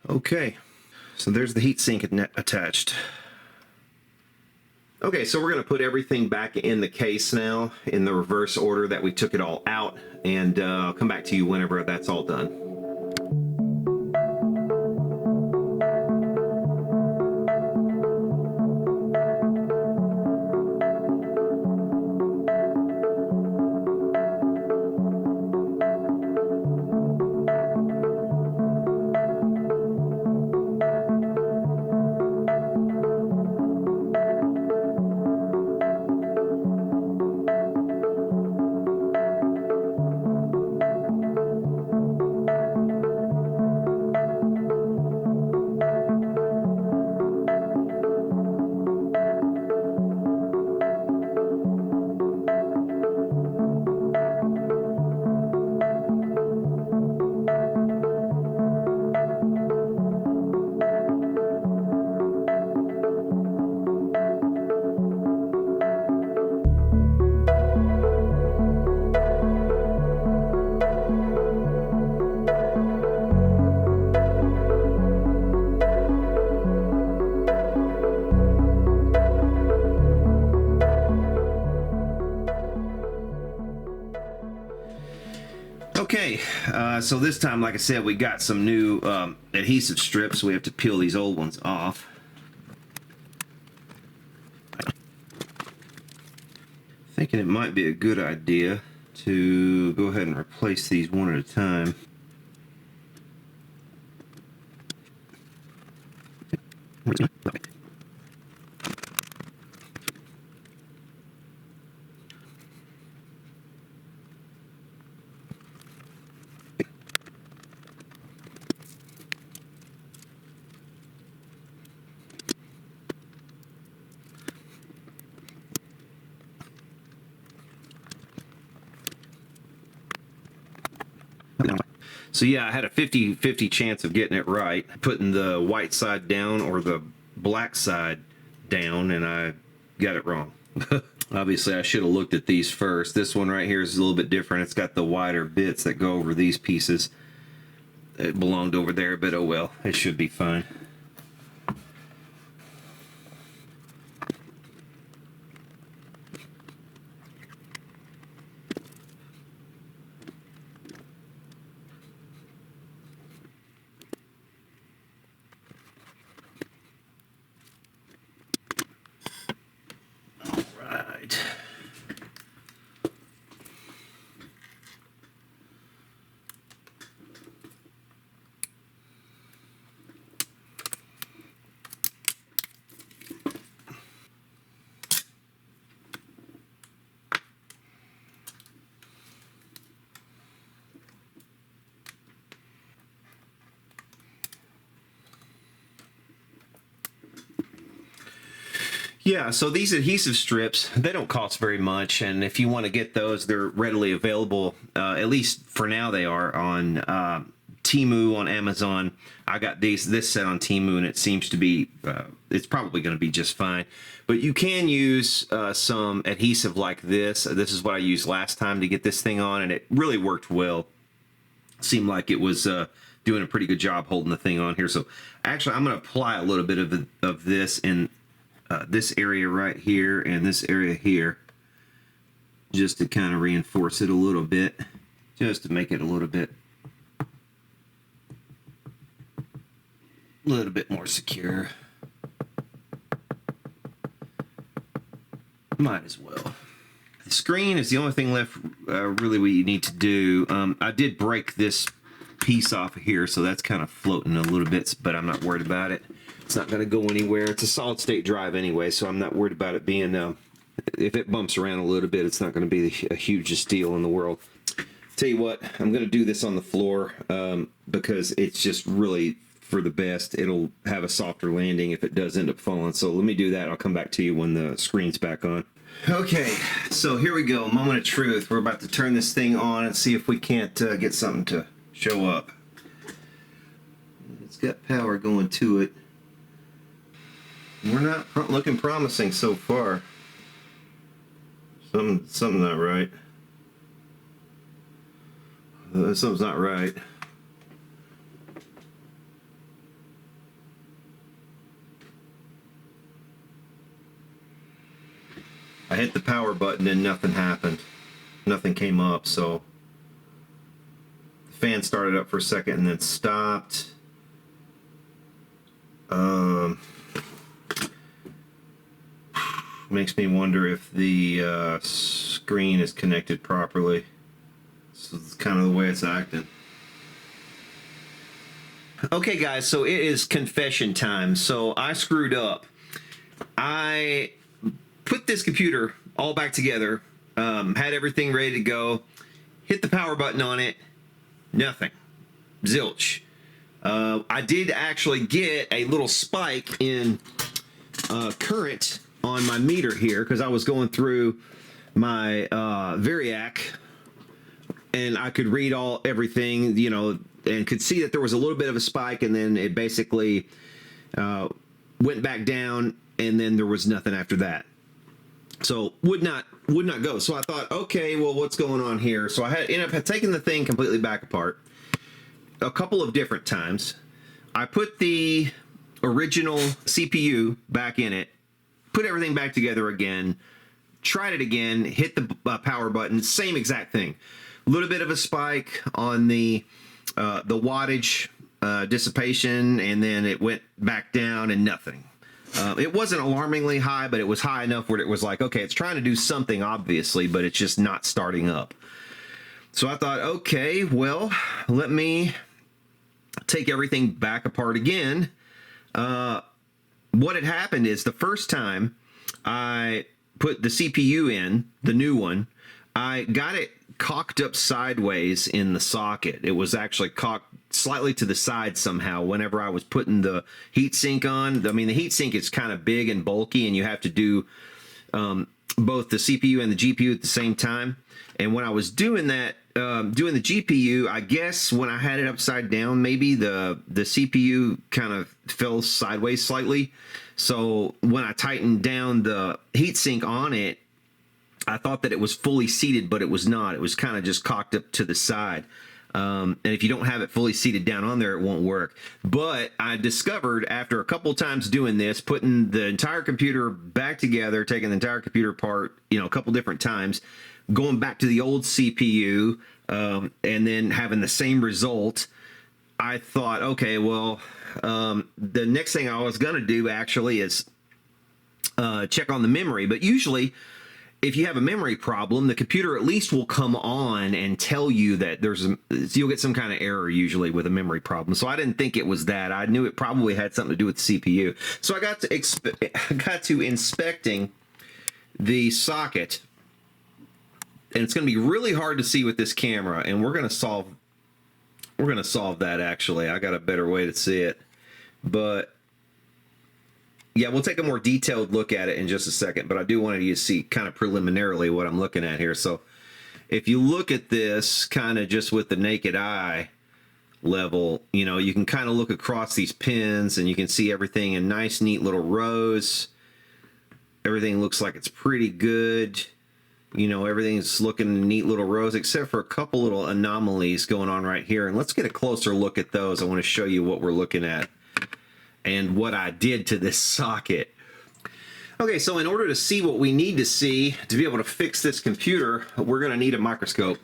Okay, so there's the heatsink attached. Okay, so we're going to put everything back in the case now in the reverse order that we took it all out, and I'll come back to you whenever that's all done. Okay, so this time, like I said, we got some new adhesive strips. We have to peel these old ones off. Thinking it might be a good idea to go ahead and replace these one at a time. So yeah, I had a 50-50 chance of getting it right, putting the white side down or the black side down, and I got it wrong. Obviously, I should have looked at these first. This one right here is a little bit different. It's got the wider bits that go over these pieces. It belonged over there, but oh well, it should be fine. Yeah, so these adhesive strips, they don't cost very much, and if you want to get those, they're readily available, at least for now they are, on Temu, on Amazon. I got this set on Temu, and it seems to be, it's probably going to be just fine. But you can use some adhesive like this. This is what I used last time to get this thing on, and it really worked well. Seemed like it was doing a pretty good job holding the thing on here. So actually, I'm going to apply a little bit of this in this area right here and this area here, just to kind of reinforce it a little bit, just to make it a little bit more secure. Might as well. The screen is the only thing left really we need to do. I did break this piece off of here, so that's kind of floating a little bit, but I'm not worried about it. It's not going to go anywhere. It's a solid state drive anyway, so I'm not worried about it being, if it bumps around a little bit, it's not going to be a hugest deal in the world. Tell you what, I'm going to do this on the floor because it's just really for the best. It'll have a softer landing if it does end up falling. So let me do that. I'll come back to you when the screen's back on. Okay, so here we go. Moment of truth. We're about to turn this thing on and see if we can't get something to show up. It's got power going to it. We're not looking promising so far. Something's not right. Something's not right. I hit the power button and nothing happened. Nothing came up, so the fan started up for a second and then stopped. Makes me wonder if the screen is connected properly. So it's kind of the way it's acting. Okay, guys, so it is confession time. So I screwed up. I put this computer all back together, had everything ready to go, hit the power button on it, nothing. Zilch. I did actually get a little spike in current on my meter here because I was going through my Variac and I could read everything, you know, and could see that there was a little bit of a spike, and then it basically went back down, and then there was nothing after that. So would not go. So I thought, okay, well, what's going on here? So I ended up taking the thing completely back apart a couple of different times. I put the original CPU back in it, put everything back together again, tried it again, hit the power button, same exact thing. A little bit of a spike on the wattage dissipation, and then it went back down and nothing. It wasn't alarmingly high, but it was high enough where it was like, okay, it's trying to do something obviously, but it's just not starting up. So I thought, okay, well, let me take everything back apart again. What had happened is the first time I put the CPU in, the new one, I got it cocked up sideways in the socket. It was actually cocked slightly to the side somehow whenever I was putting the heatsink on. I mean, the heatsink is kind of big and bulky, and you have to do both the CPU and the GPU at the same time. And when I was doing that, doing the GPU, I guess when I had it upside down, maybe the CPU kind of fell sideways slightly. So when I tightened down the heatsink on it, I thought that it was fully seated, but it was not. It was kind of just cocked up to the side. And if you don't have it fully seated down on there, it won't work. But I discovered after a couple times doing this, putting the entire computer back together, taking the entire computer apart, you know, a couple different times, going back to the old CPU, and then having the same result, I thought, okay, well, the next thing I was going to do actually is check on the memory. But usually, if you have a memory problem, the computer at least will come on and tell you that you'll get some kind of error usually with a memory problem. So I didn't think it was that. I knew it probably had something to do with the CPU. So I got to inspecting the socket, and it's going to be really hard to see with this camera, and we're going to solve that. Actually, I got a better way to see it, but yeah, we'll take a more detailed look at it in just a second, but I do want you to see kind of preliminarily what I'm looking at here. So if you look at this kind of just with the naked eye level, you know, you can kind of look across these pins and you can see everything in nice, neat little rows. Everything looks like it's pretty good. You know, everything's looking in neat little rows, except for a couple little anomalies going on right here. And let's get a closer look at those. I want to show you what we're looking at and what I did to this socket. Okay, so in order to see what we need to see to be able to fix this computer, we're going to need a microscope.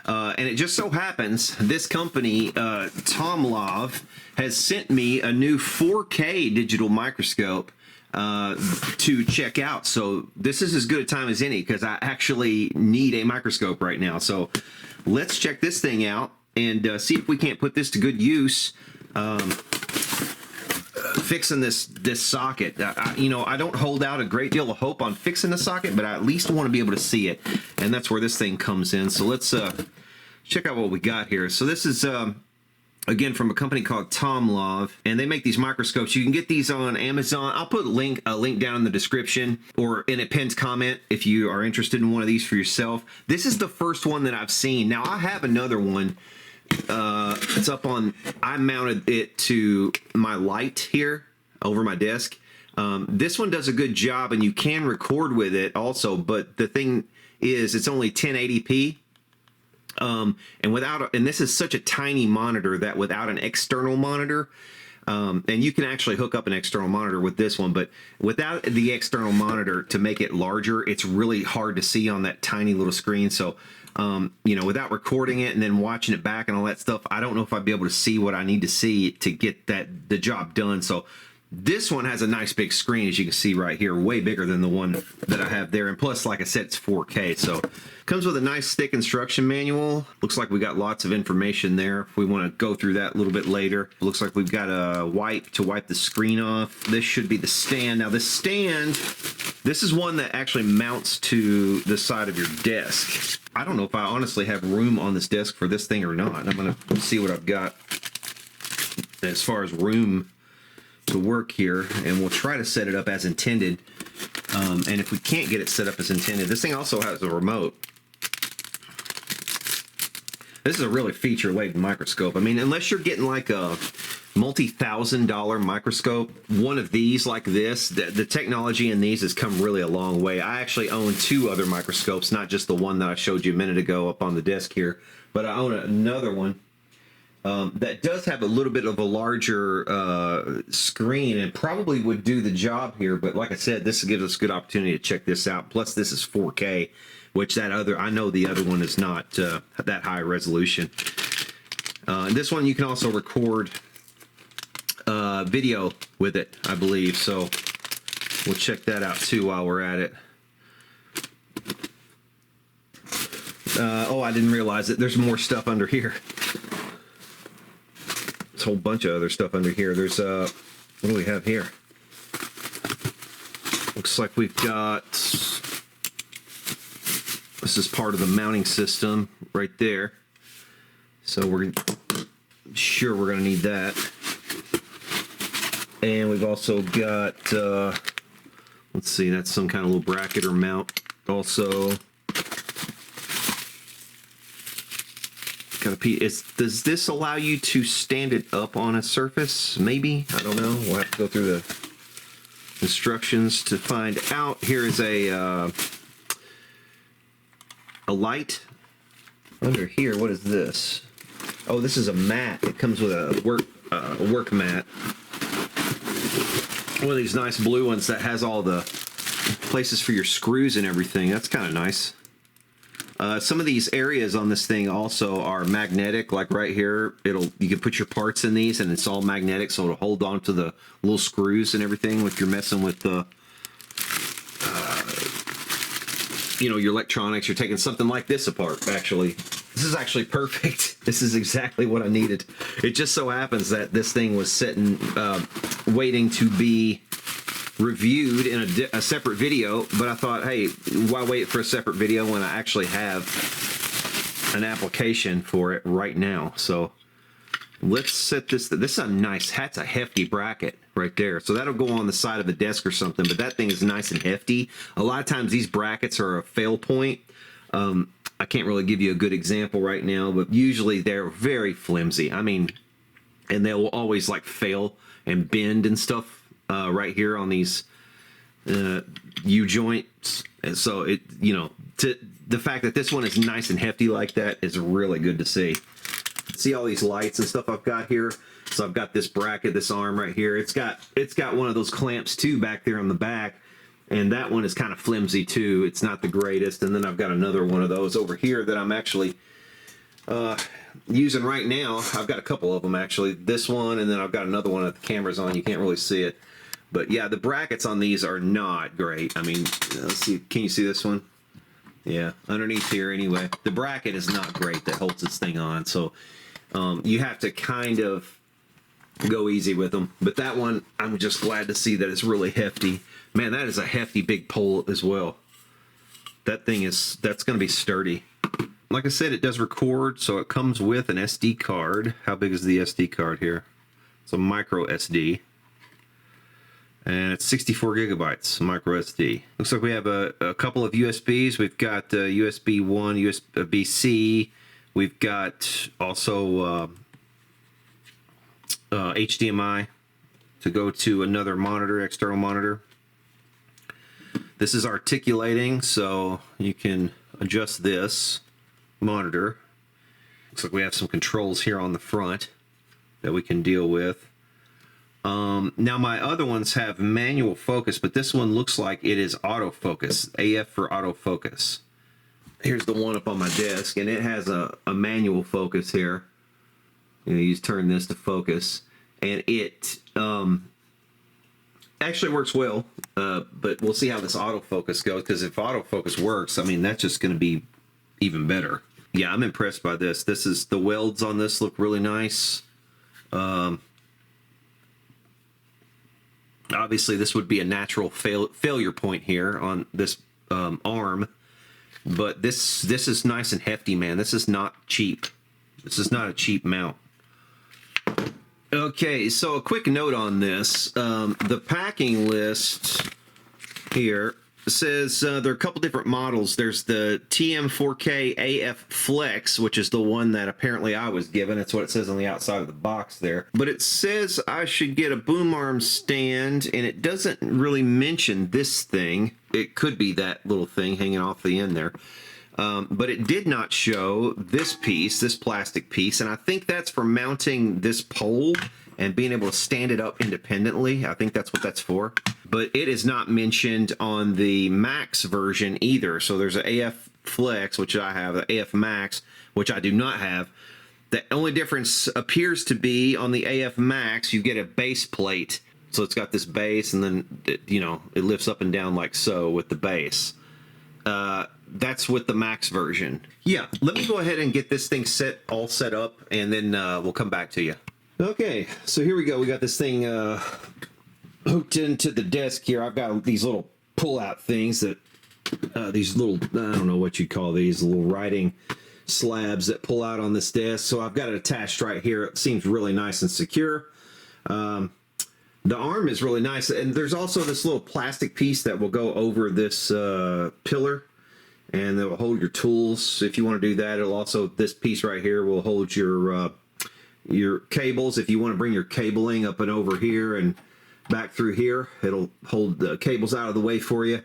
And it just so happens this company, Tomlov, has sent me a new 4K digital microscope to check out. So this is as good a time as any because I actually need a microscope right now. So let's check this thing out and see if we can't put this to good use. Fixing this socket. You know, I don't hold out a great deal of hope on fixing the socket, but I at least want to be able to see it, and that's where this thing comes in. So let's check out what we got here. So this is again, from a company called Tomlov, and they make these microscopes. You can get these on Amazon. I'll put a link down in the description or in a pinned comment if you are interested in one of these for yourself. This is the first one that I've seen. Now, I have another one. It's up on, I mounted it to my light here over my desk. This one does a good job, and you can record with it also, but the thing is, it's only 1080p. And this is such a tiny monitor that without an external monitor, and you can actually hook up an external monitor with this one, but without the external monitor to make it larger, it's really hard to see on that tiny little screen. So, you know, without recording it and then watching it back and all that stuff, I don't know if I'd be able to see what I need to see to get the job done. So this one has a nice big screen, as you can see right here, way bigger than the one that I have there. And plus, like I said, it's 4K. So comes with a nice thick instruction manual. Looks like we got lots of information there if we want to go through that a little bit later. Looks like we've got a wipe to wipe the screen off. This should be the stand. Now the stand, this is one that actually mounts to the side of your desk. I don't know if I honestly have room on this desk for this thing or not. I'm going to see what I've got as far as room to work here, and we'll try to set it up as intended. And if we can't get it set up as intended, this thing also has a remote. This is a really feature-laden microscope. I mean, unless you're getting like a multi-$1,000 microscope, one of these like this, the technology in these has come really a long way. I actually own 2 other microscopes, not just the one that I showed you a minute ago up on the desk here, but I own another one that does have a little bit of a larger screen and probably would do the job here. But like I said, this gives us a good opportunity to check this out. Plus, this is 4K, which I know the other one is not that high resolution. And this one you can also record video with it, I believe. So we'll check that out too while we're at it. Oh, I didn't realize that there's more stuff under here. There's a whole bunch of other stuff under here. There's what do we have here? Looks like we've got, this is part of the mounting system right there. So we're sure we're going to need that. And we've also got, let's see, that's some kind of little bracket or mount. Also, got a piece. Does this allow you to stand it up on a surface? Maybe, I don't know. We'll have to go through the instructions to find out. Here is a light under here. What is this? Oh, this is a mat. It comes with a work mat. One of these nice blue ones that has all the places for your screws and everything. That's kind of nice. Some of these areas on this thing also are magnetic, like right here. You can put your parts in these and it's all magnetic, so it'll hold on to the little screws and everything if you're messing with the you know, your electronics. You're taking something like this apart. Actually, this is actually perfect. This is exactly what I needed. It just so happens that this thing was sitting waiting to be reviewed in a separate video, but I thought, hey, why wait for a separate video when I actually have an application for it right now? So let's set this. This is a nice, that's a hefty bracket right there. So that'll go on the side of the desk or something, but that thing is nice and hefty. A lot of times these brackets are a fail point. I can't really give you a good example right now, but usually they're very flimsy. I mean, and they'll always like fail and bend and stuff right here on these U-joints. And so it, you know, the fact that this one is nice and hefty like that is really good to see. See all these lights and stuff I've got here. So I've got this bracket, this arm right here. It's got one of those clamps too back there on the back. And that one is kind of flimsy too. It's not the greatest. And then I've got another one of those over here that I'm actually using right now. I've got a couple of them actually. This one, and then I've got another one that the camera's on. You can't really see it. But yeah, the brackets on these are not great. I mean, let's see. Can you see this one? Yeah, underneath here anyway. The bracket is not great that holds this thing on. So you have to kind of go easy with them. But that one, I'm just glad to see that it's really hefty. Man, that is a hefty big pole as well. That thing is, that's going to be sturdy. like I said, it does record, so it comes with an SD card. How big is the SD card here? It's a micro SD. And it's 64 gigabytes, micro SD. Looks like we have a couple of USBs. We've got USB 1, USB-C. We've got also HDMI to go to another monitor, external monitor. This is articulating, so you can adjust this monitor. Looks like we have some controls here on the front that we can deal with. Now my other ones have manual focus, but this one looks like it is autofocus, AF for autofocus. Here's the one up on my desk, and it has a manual focus here. You just turn this to focus, and it actually works well, but we'll see how this autofocus goes, because if autofocus works, I mean, that's just going to be even better. Yeah, I'm impressed by this. The welds on this look really nice. Obviously, this would be a natural failure point here on this arm, but this is nice and hefty, man. This is not cheap. This is not a cheap mount. Okay, so a quick note on this. The packing list here says there are a couple different models. There's the TM4K AF Flex, which is the one that apparently I was given. That's what it says on the outside of the box there. But it says I should get a boom arm stand, and it doesn't really mention this thing. It could be that little thing hanging off the end there. But it did not show this piece, this plastic piece, and I think that's for mounting this pole and being able to stand it up independently. I think that's what that's for. But it is not mentioned on the Max version either. So there's an AF Flex, which I have, the AF Max, which I do not have. The only difference appears to be on the AF Max, you get a base plate. So it's got this base, and then it lifts up and down like so with the base. That's with the Max version. Yeah, let me go ahead and get this thing all set up, and then we'll come back to you. Okay, so here we go. We got this thing hooked into the desk here. I've got these little pull-out things that, these little, I don't know what you'd call these, little writing slabs that pull out on this desk. So I've got it attached right here. It seems really nice and secure. The arm is really nice, and there's also this little plastic piece that will go over this pillar, and that will hold your tools if you want to do that. It'll also, this piece right here will hold your cables if you want to bring your cabling up and over here and back through here. It'll hold the cables out of the way for you,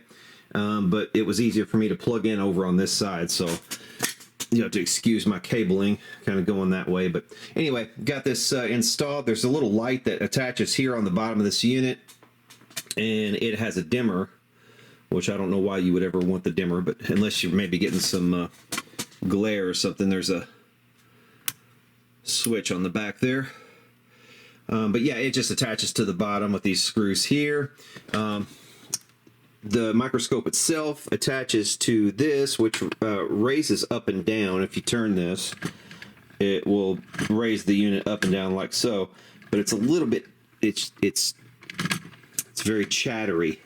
but it was easier for me to plug in over on this side, so you have to excuse my cabling kind of going that way. But anyway, got this installed. There's a little light that attaches here on the bottom of this unit, and it has a dimmer, which I don't know why you would ever want the dimmer, but unless you're maybe getting some glare or something. There's a switch on the back there. But yeah, it just attaches to the bottom with these screws here. The microscope itself attaches to this, which raises up and down. If you turn this, it will raise the unit up and down like so. But it's a little bit, it's very chattery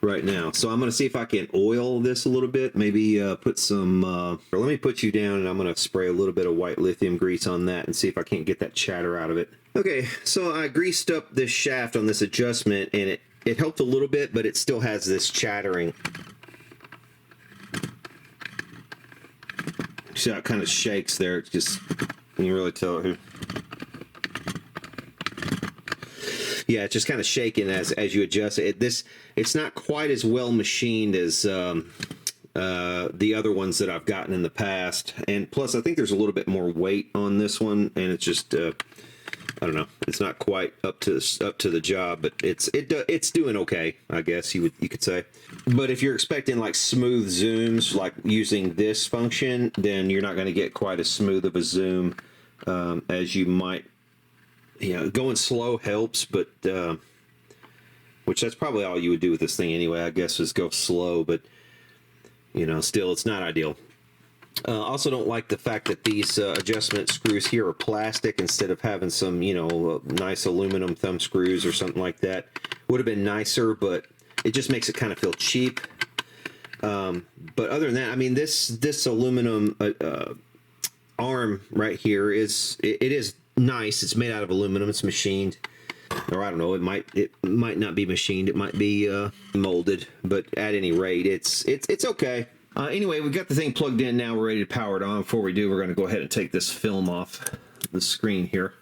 right now. So I'm going to see if I can oil this a little bit. Maybe put some, or let me put you down, and I'm going to spray a little bit of white lithium grease on that and see if I can't get that chatter out of it. Okay, so I greased up this shaft on this adjustment, and it helped a little bit, but it still has this chattering. See how it kind of shakes there? It's just, you can really tell it here. Yeah, it's just kind of shaking as you adjust it. It's not quite as well machined as the other ones that I've gotten in the past, and plus I think there's a little bit more weight on this one, and it's just I don't know. It's not quite up to the job, but it's doing okay, I guess you could say. But if you're expecting like smooth zooms, like using this function, then you're not going to get quite as smooth of a zoom as you might. You know, going slow helps, but which that's probably all you would do with this thing anyway, I guess, is go slow. But you know, still, it's not ideal. Also don't like the fact that these adjustment screws here are plastic instead of having some, you know, nice aluminum thumb screws or something like that. Would have been nicer, but it just makes it kind of feel cheap. But other than that, I mean, this aluminum arm right here is it is nice. It's made out of aluminum. It's machined, or I don't know. It might not be machined. It might be molded. But at any rate, it's okay. Anyway, we got the thing plugged in now. We're ready to power it on. Before we do, we're going to go ahead and take this film off the screen here,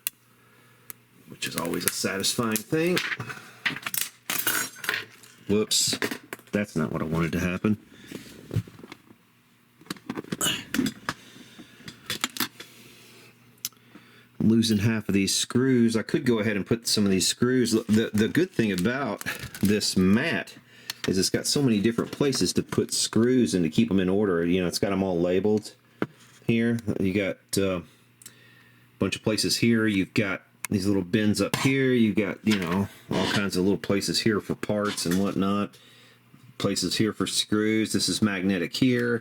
which is always a satisfying thing. Whoops, that's not what I wanted to happen. I'm losing half of these screws. I could go ahead and put some of these screws. The good thing about this mat is it's got so many different places to put screws and to keep them in order. You know, it's got them all labeled here. You got a bunch of places here. You've got these little bins up here. You've got, you know, all kinds of little places here for parts and whatnot. Places here for screws. This is magnetic here.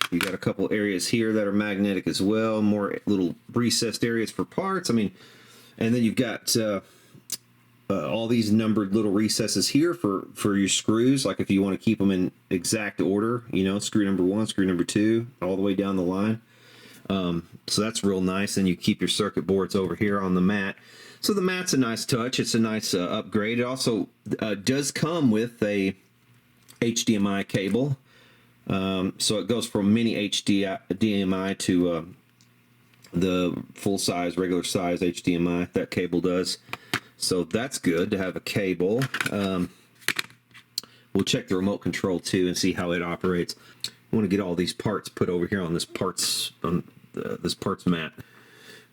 You got a couple areas here that are magnetic as well. More little recessed areas for parts. I mean, and then you've got all these numbered little recesses here for your screws. Like if you want to keep them in exact order, you know, screw number 1, screw number 2, all the way down the line. So that's real nice. And you keep your circuit boards over here on the mat. So the mat's a nice touch. It's a nice upgrade. It also does come with a HDMI cable. So it goes from mini HDMI to the full size, regular size HDMI. That cable does. So that's good to have a cable. We'll check the remote control too and see how it operates. I want to get all these parts put over here on this parts mat.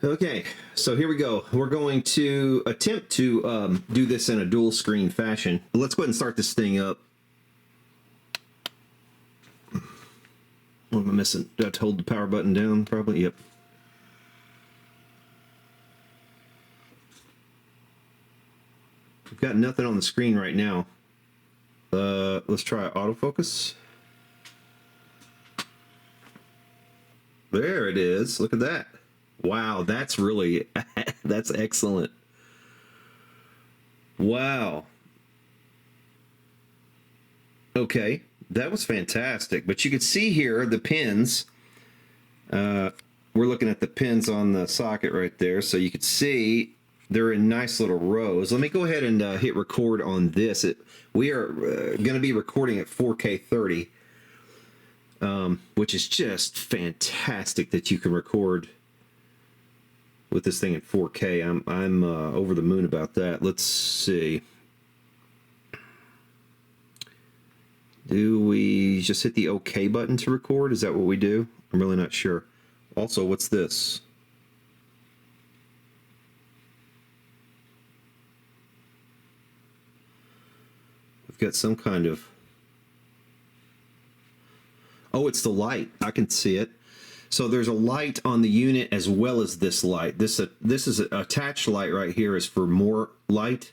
Okay, so here we go. We're going to attempt to do this in a dual screen fashion. Let's go ahead and start this thing up. What am I missing? Do I have to hold the power button down? Probably. Yep. We've got nothing on the screen right now. Let's try autofocus. There it is. Look at that. Wow, that's really, that's excellent. Wow. Okay, that was fantastic. But you can see here the pins. We're looking at the pins on the socket right there. So you can see they're in nice little rows. Let me go ahead and hit record on this. We are going to be recording at 4K 30. Which is just fantastic that you can record with this thing in 4K. I'm over the moon about that. Let's see. Do we just hit the OK button to record? Is that what we do? I'm really not sure. Also, what's this? We've got some kind of... Oh, it's the light. I can see it. So there's a light on the unit as well as this light. This is an attached light right here is for more light,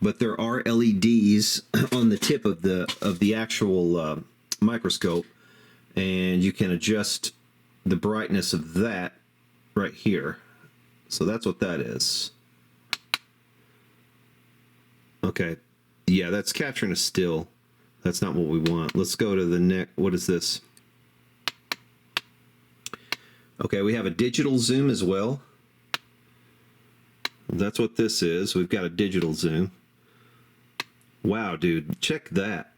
but there are LEDs on the tip of the actual microscope, and you can adjust the brightness of that right here. So that's what that is. Okay. Yeah, that's capturing a still. That's not what we want. Let's go to the next. What is this? Okay, we have a digital zoom as well. That's what this is. We've got a digital zoom. Wow, dude, check that.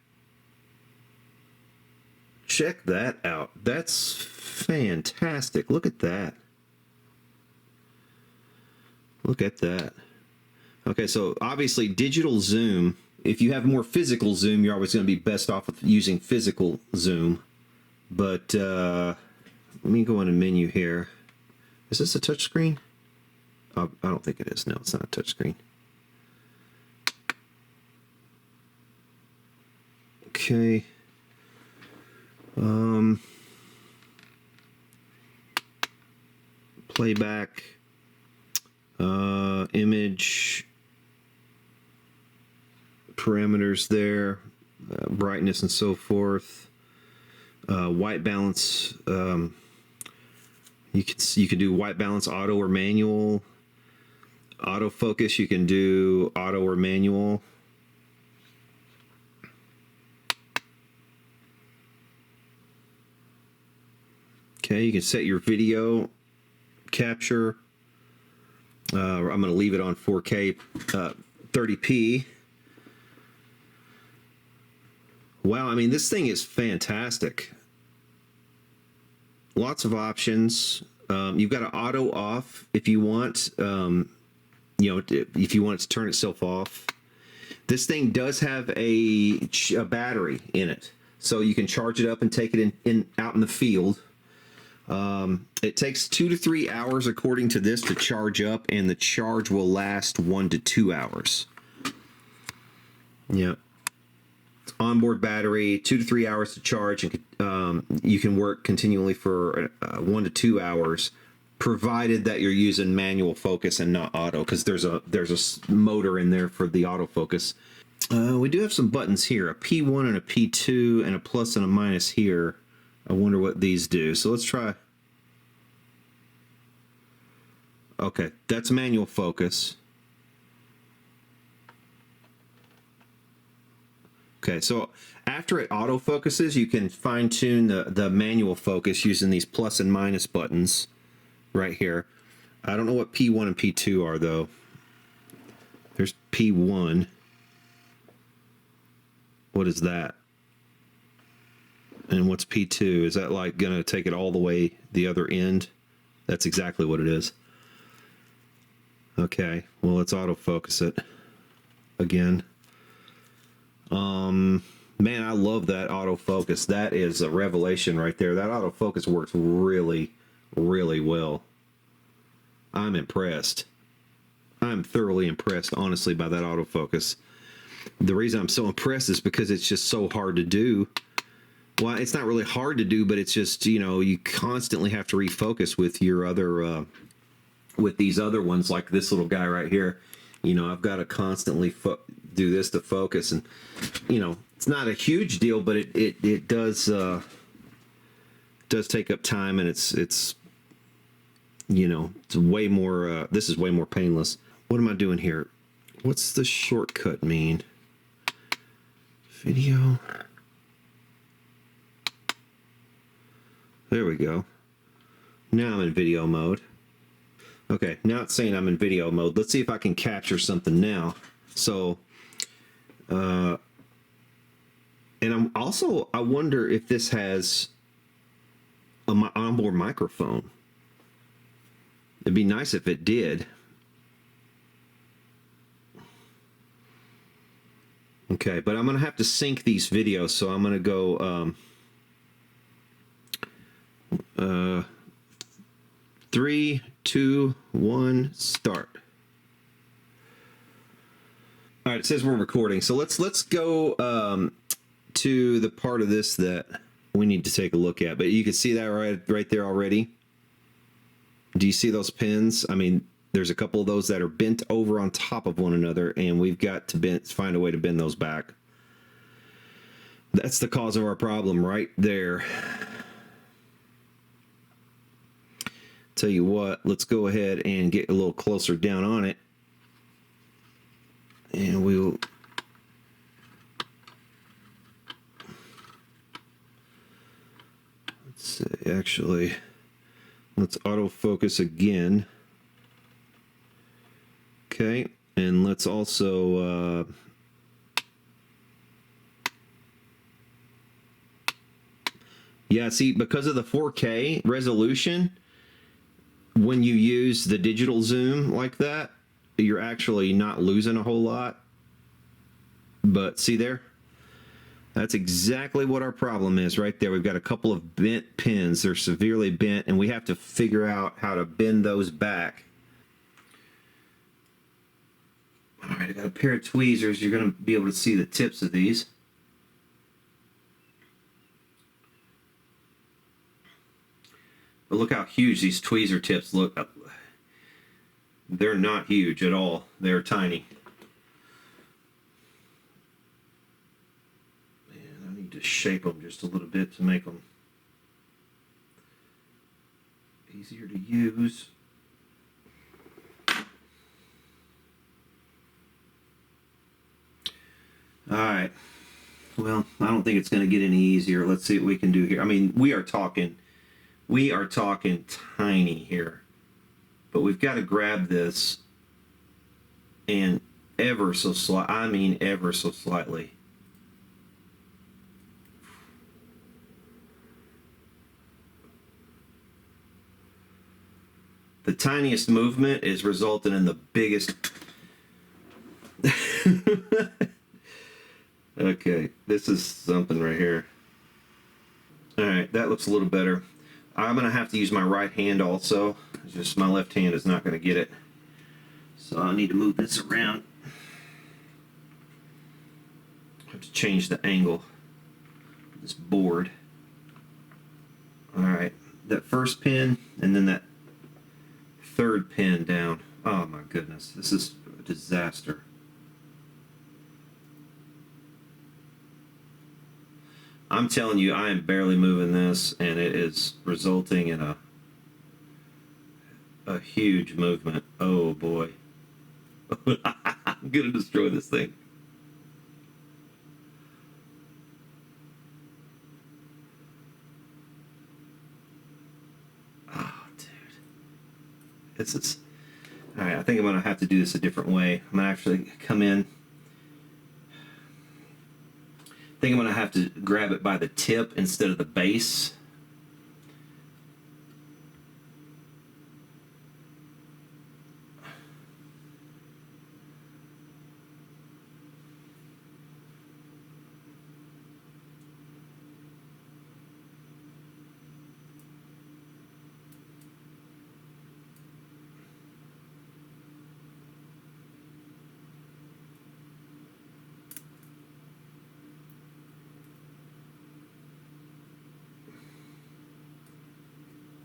Check that out. That's fantastic. Look at that. Look at that. Okay, so obviously digital zoom, if you have more physical zoom, you're always going to be best off with using physical zoom. But let me go in a menu here. Is this a touch screen? I don't think it is. No, it's not a touch screen. Okay. Playback. Image. Parameters there. Brightness and so forth. White balance. You can do white balance auto or manual. Autofocus, you can do auto or manual. Okay, you can set your video capture. I'm going to leave it on 4K 30p. Wow, I mean, this thing is fantastic. Lots of options. You've got an auto off if you want, you know, if you want it to turn itself off. This thing does have a battery in it, so you can charge it up and take it out in the field. It takes 2 to 3 hours according to this to charge up, and the charge will last 1 to 2 hours. Yeah. Onboard battery, 2 to 3 hours to charge, and you can work continually for 1 to 2 hours, provided that you're using manual focus and not auto, because there's a motor in there for the autofocus. We do have some buttons here, a P1 and a P2 and a plus and a minus here. I wonder what these do. So let's try. Okay, that's manual focus. Okay, so after it autofocuses, you can fine-tune the manual focus using these plus and minus buttons right here. I don't know what P1 and P2 are, though. There's P1. What is that? And what's P2? Is that like going to take it all the way the other end? That's exactly what it is. Okay, well, let's autofocus it again. Man, I love that autofocus. That is a revelation right there. That autofocus works really, really well. I'm impressed. I'm thoroughly impressed, honestly, by that autofocus. The reason I'm so impressed is because it's just so hard to do. Well, it's not really hard to do, but it's just, you know, you constantly have to refocus with your other, with these other ones, like this little guy right here. You know, I've got to constantly do this to focus, and, you know, it's not a huge deal, but it does take up time, and it's you know, it's way more, this is way more painless. What am I doing here? What's the shortcut mean? Video. There we go. Now I'm in video mode. Okay, now it's saying I'm in video mode. Let's see if I can capture something now. So, and I wonder if this has an onboard microphone. It'd be nice if it did. Okay, but I'm going to have to sync these videos, so I'm going to go 3, 2, 1, start. All right, it says we're recording, so let's go to the part of this that we need to take a look at. But you can see that right there already. Do you see those pins? I mean, there's a couple of those that are bent over on top of one another, and we've got to find a way to bend those back. That's the cause of our problem right there. Tell you what, let's go ahead and get a little closer down on it. And we'll... Let's see, actually... Let's autofocus again. Okay, and let's also yeah, see, because of the 4K resolution, when you use the digital zoom like that, you're actually not losing a whole lot. But see there? That's exactly what our problem is right there. We've got a couple of bent pins. They're severely bent, and we have to figure out how to bend those back. All right, I got a pair of tweezers. You're going to be able to see the tips of these. But look how huge these tweezer tips look. They're not huge at all. They're tiny. To shape them just a little bit to make them easier to use. All right. Well, I don't think it's going to get any easier. Let's see what we can do here. I mean, we are talking We are talking tiny here. But we've got to grab this and ever so slight, I mean ever so slightly. The tiniest movement is resulting in the biggest. Okay, this is something right here. All right, that looks a little better. I'm gonna have to use my right hand also. It's just my left hand is not gonna get it. So I need to move this around. I have to change the angle of this board. All right, that first pin and then that third pin down. Oh my goodness, this is a disaster. I'm telling you, I am barely moving this, and it is resulting in a huge movement. Oh boy. I'm gonna destroy this thing. Oh, dude. This is... Alright, I think I'm gonna have to do this a different way. I'm gonna actually come in. I think I'm gonna have to grab it by the tip instead of the base.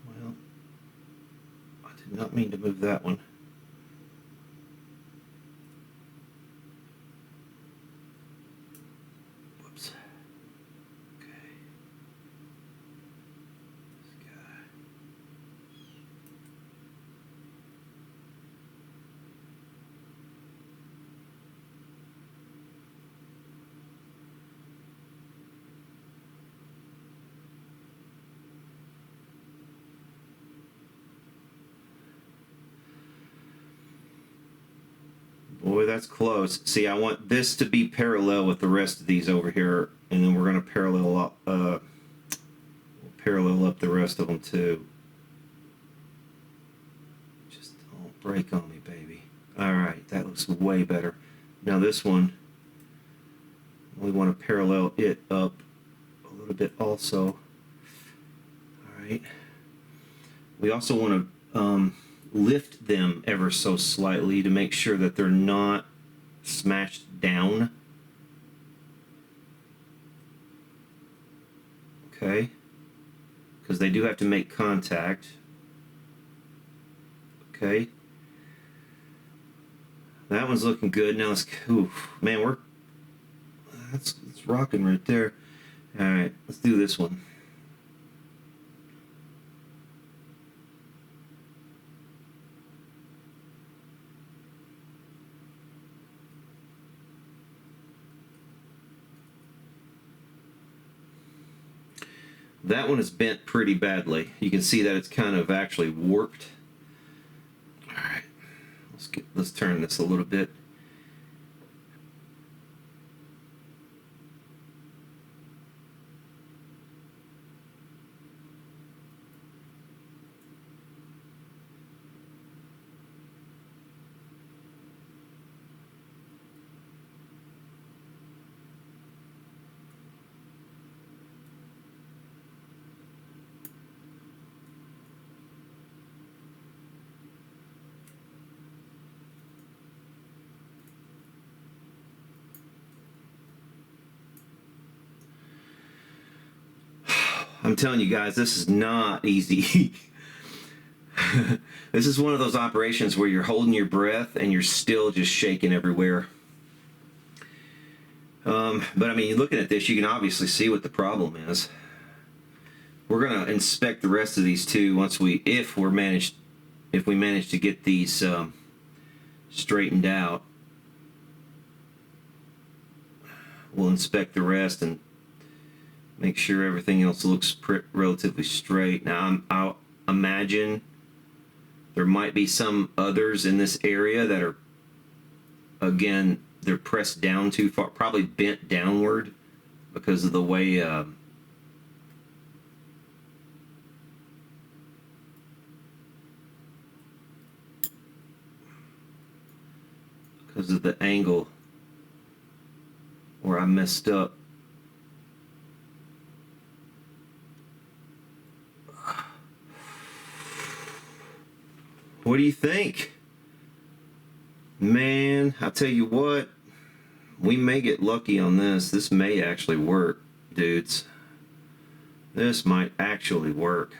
Well, I did not mean to move that one. Whoops. Okay. This guy. Boy, that's close. See, I want this to be parallel with the rest of these over here, and then we're going to parallel up the rest of them too. Just don't break on me, baby. All right, that looks way better. Now this one, we want to parallel it up a little bit also. All right. We also want to lift them ever so slightly to make sure that they're not smashed down. Okay, because they do have to make contact. Okay, that one's looking good. Now let's, oof, man, it's rocking right there. All right, let's do this one. That one is bent pretty badly. You can see that it's kind of actually warped. All right, let's turn this a little bit. I'm telling you guys, this is not easy. This is one of those operations where you're holding your breath and you're still just shaking everywhere. But I mean, looking at this, you can obviously see what the problem is. We're going to inspect the rest of these too once if we manage to get these straightened out. We'll inspect the rest and Make sure everything else looks relatively straight. Now I'll imagine there might be some others in this area that are, again, they're pressed down too far, probably bent downward because of the way because of the angle where I messed up. What do you think? Man, I tell you what, we may get lucky on this. This may actually work, dudes. This might actually work.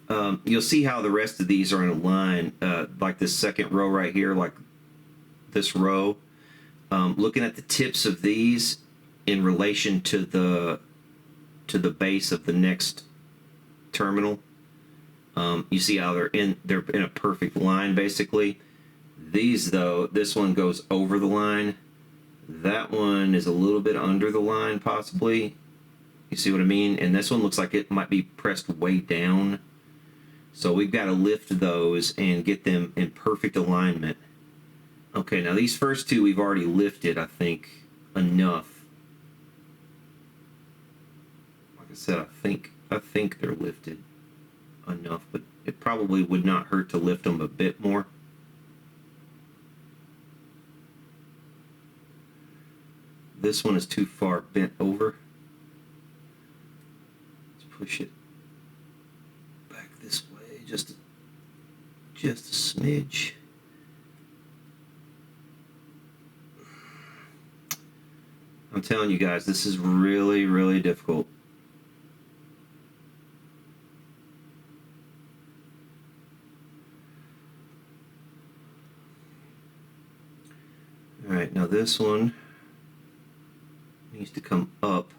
You'll see how the rest of these are in a line, like this second row right here, like this row. Looking at the tips of these in relation to the base of the next terminal. You see how they're in a perfect line basically. These though, this one goes over the line. That one is a little bit under the line possibly. You see what I mean? And this one looks like it might be pressed way down. So we've got to lift those and get them in perfect alignment. Okay, now these first two we've already lifted, I think, enough. Like I said, I think they're lifted enough, but it probably would not hurt to lift them a bit more. This one is too far bent over. Let's push it back this way, just a smidge. I'm telling you guys, this is really, really difficult. All right, now this one needs to come up.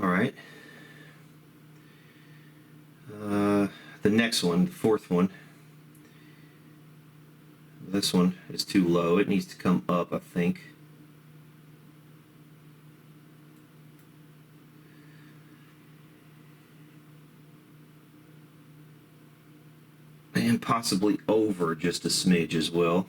All right. The next one, the fourth one. This one is too low. It needs to come up, I think. And possibly over just a smidge as well.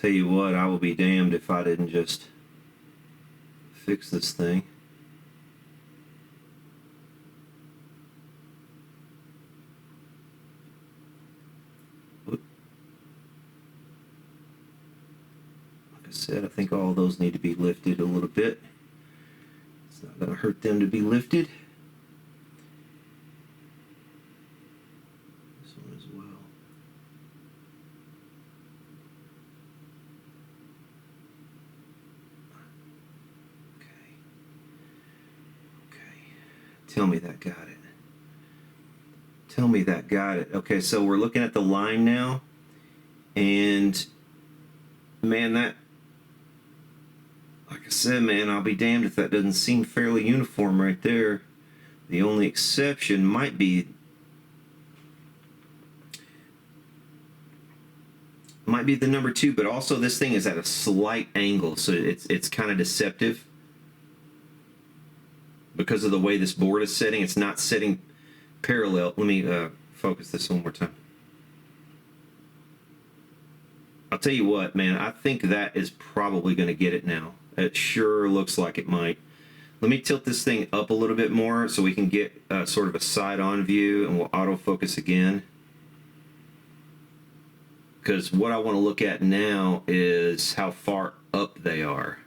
Tell you what, I will be damned if I didn't just fix this thing. Like I said, I think all those need to be lifted a little bit. It's not going to hurt them to be lifted. This one as well. Tell me that got it. Tell me that got it. Okay, so we're looking at the line now. And, man, that... Like I said, man, I'll be damned if that doesn't seem fairly uniform right there. The only exception might be... the number 2, but also this thing is at a slight angle, so it's kind of deceptive. Because of the way this board is setting, it's not setting parallel. Let me focus this one more time. I'll tell you what, man, I think that is probably going to get it now. It sure looks like it might. Let me tilt this thing up a little bit more so we can get sort of a side-on view, and we'll autofocus again. Because what I want to look at now is how far up they are.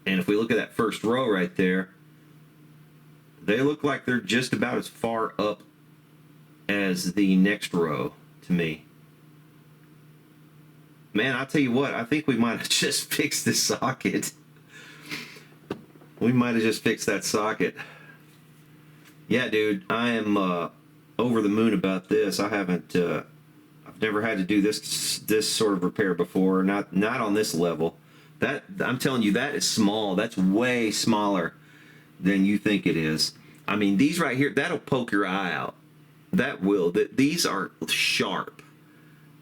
And if we look at that first row right there, they look like they're just about as far up as the next row to me. Man, I'll tell you what, I think we might have just fixed this socket. We might have just fixed that socket. Yeah, dude, I am over the moon about this. I haven't, I've never had to do this sort of repair before. Not on this level. That, I'm telling you, that is small. That's way smaller than you think it is. I mean, these right here, that'll poke your eye out. That will. These are sharp.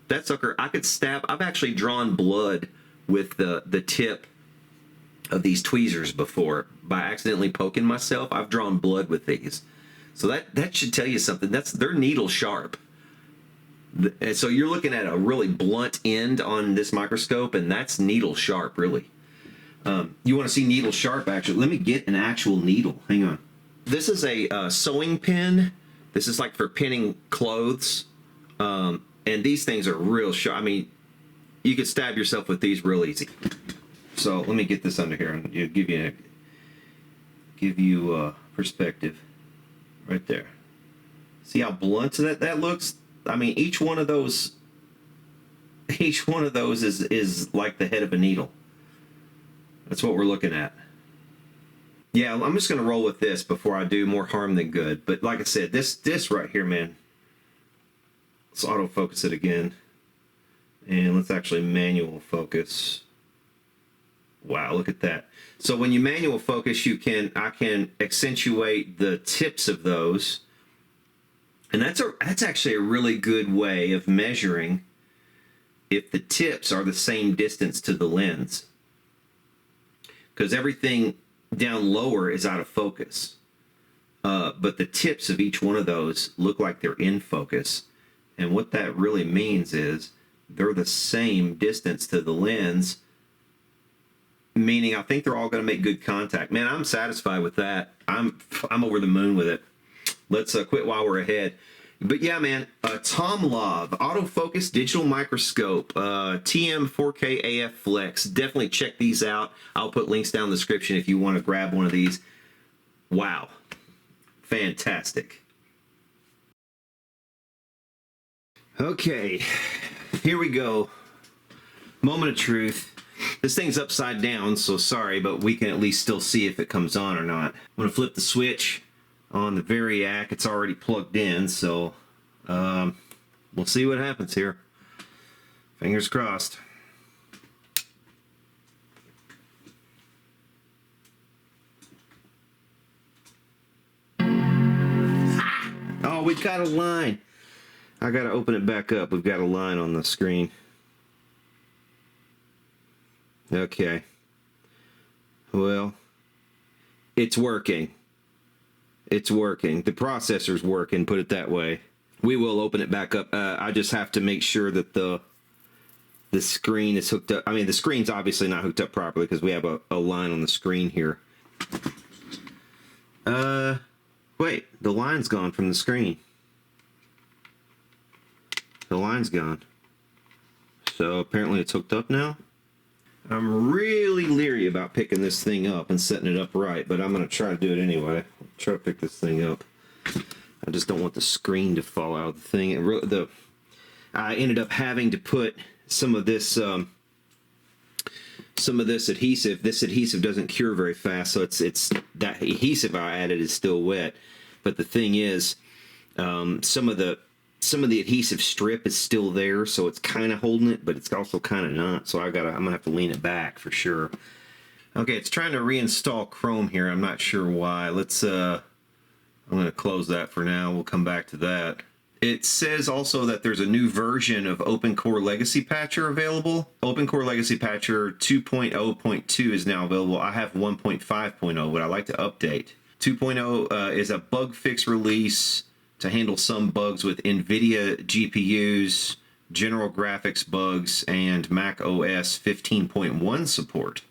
That sucker, I could stab. I've actually drawn blood with the tip of these tweezers before by accidentally poking myself. I've drawn blood with these. So that should tell you something. They're needle sharp. And so you're looking at a really blunt end on this microscope, and that's needle sharp, really. You want to see needle sharp, actually. Let me get an actual needle. Hang on. This is a sewing pin. This is like for pinning clothes. And these things are real sharp. I mean, you could stab yourself with these real easy. So let me get this under here and give you perspective right there. See how blunt that looks? I mean, each one of those is like the head of a needle. That's what we're looking at. Yeah, I'm just going to roll with this before I do more harm than good. But like I said, this right here, man. Let's autofocus it again. And let's actually manual focus. Wow, look at that. So when you manual focus, I can accentuate the tips of those. And that's actually a really good way of measuring if the tips are the same distance to the lens. Because everything down lower is out of focus. But the tips of each one of those look like they're in focus. And what that really means is they're the same distance to the lens, meaning I think they're all going to make good contact. Man, I'm satisfied with that. I'm over the moon with it. Let's quit while we're ahead. But yeah, man, Tomlov autofocus digital microscope, TM 4K AF Flex. Definitely check these out. I'll put links down in the description if you want to grab one of these. Wow, fantastic. Okay, here we go. Moment of truth. This thing's upside down, so sorry, but we can at least still see if it comes on or not. I'm gonna flip the switch on the Variac. It's already plugged in, so we'll see what happens here. Fingers crossed. Oh, we've got a line. I gotta open it back up. We've got a line on the screen. Okay. Well, it's working. It's working. The processor's working, put it that way. We will open it back up. I just have to make sure that the screen is hooked up. I mean, the screen's obviously not hooked up properly because we have a line on the screen here. Wait, the line's gone from the screen. The line's gone. So apparently it's hooked up now. I'm really leery about picking this thing up and setting it up right, but I'm going to try to do it anyway. Try to pick this thing up. I just don't want the screen to fall out of the thing. I ended up having to put some of this adhesive. This adhesive doesn't cure very fast, so it's that adhesive I added is still wet. But the thing is, some of the adhesive strip is still there, so it's kind of holding it, but it's also kind of not. So I'm gonna have to lean it back for sure. Okay, it's trying to reinstall Chrome here. I'm not sure why. I'm gonna close that for now. We'll come back to that. It says also that there's a new version of OpenCore Legacy Patcher available. OpenCore Legacy Patcher 2.0.2 is now available. I have 1.5.0, but I like to update. 2.0 is a bug fix release to handle some bugs with NVIDIA GPUs, general graphics bugs, and Mac OS 15.1 support.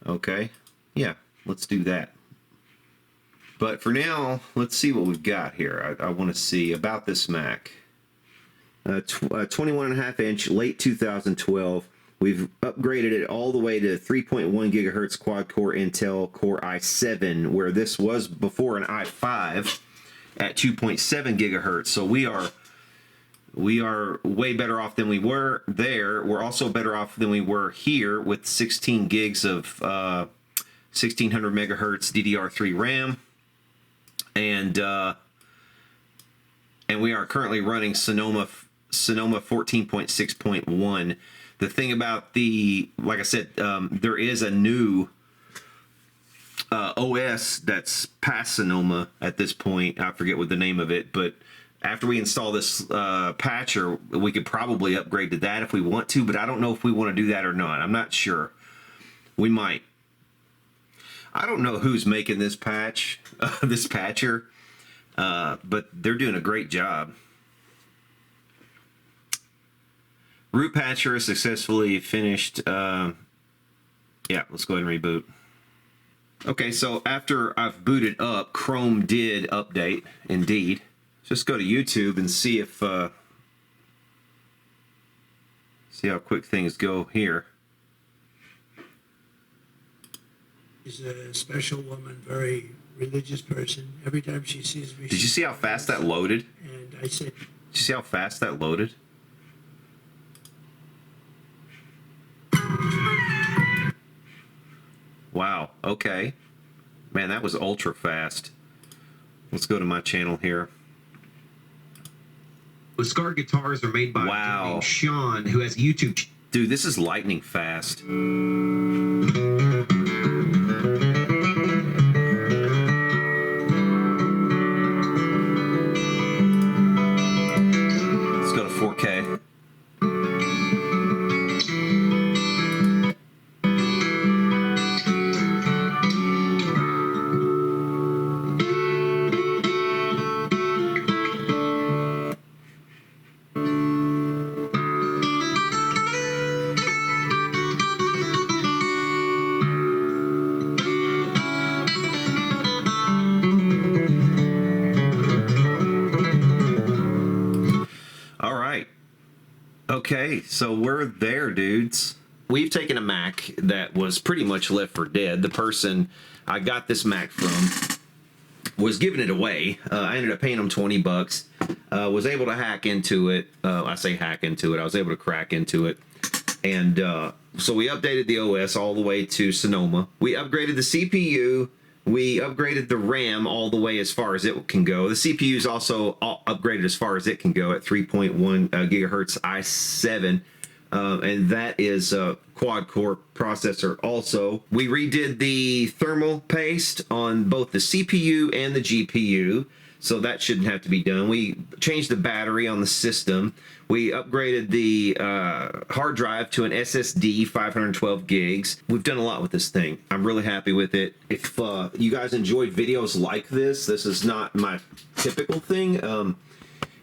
Okay, yeah, let's do that. But for now, let's see what we've got here. I want to see about this Mac. 21.5 inch, late 2012. We've upgraded it all the way to 3.1 gigahertz quad-core Intel Core i7, where this was before an i5. at 2.7 gigahertz. So we are way better off than we were there. We're also better off than we were here with 16 gigs of 1600 megahertz DDR3 RAM, and we are currently running Sonoma 14.6.1. The thing about like I said, there is a new OS that's past Sonoma at this point. I forget what the name of it, but after we install this patcher, we could probably upgrade to that if we want to, but I don't know if we want to do that or not. I'm not sure. We might. I don't know who's making this patch, this patcher, but they're doing a great job. Root patcher is successfully finished. Yeah, let's go ahead and reboot. Okay, so after I've booted up, Chrome did update, indeed. Just go to YouTube and see if see how quick things go here. She's a special woman, very religious person. Every time she sees me, did you see how fast that loaded? And I said, did you see how fast that loaded? Wow, okay. Man, that was ultra fast. Let's go to my channel here. The Scar guitars are made by a dude named Sean, who has a YouTube. Dude, this is lightning fast. Let's go to 4K. Okay, so we're there, dudes. We've taken a Mac that was pretty much left for dead. The person I got this Mac from was giving it away. I ended up paying him $20. Was able to hack into it. I say hack into it. I was able to crack into it. And so we updated the OS all the way to Sonoma. We upgraded the CPU. We upgraded the RAM all the way as far as it can go. The CPU is also upgraded as far as it can go at 3.1 gigahertz i7. And that is a quad-core processor also. We redid the thermal paste on both the CPU and the GPU, so that shouldn't have to be done. We changed the battery on the system. We upgraded the hard drive to an SSD, 512 gigs. We've done a lot with this thing. I'm really happy with it. If you guys enjoyed videos like this is not my typical thing,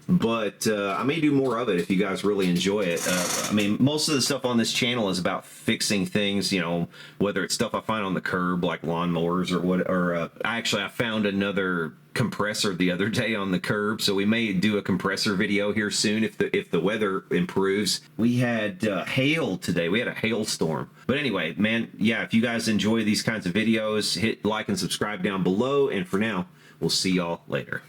but I may do more of it if you guys really enjoy it. I mean, most of the stuff on this channel is about fixing things, you know, whether it's stuff I find on the curb like lawnmowers or what, or actually I found another compressor the other day on the curb, so we may do a compressor video here soon if the weather improves. We had hail today. We had a hailstorm. But anyway, man, yeah, if you guys enjoy these kinds of videos, hit like and subscribe down below, and for now, we'll see y'all later.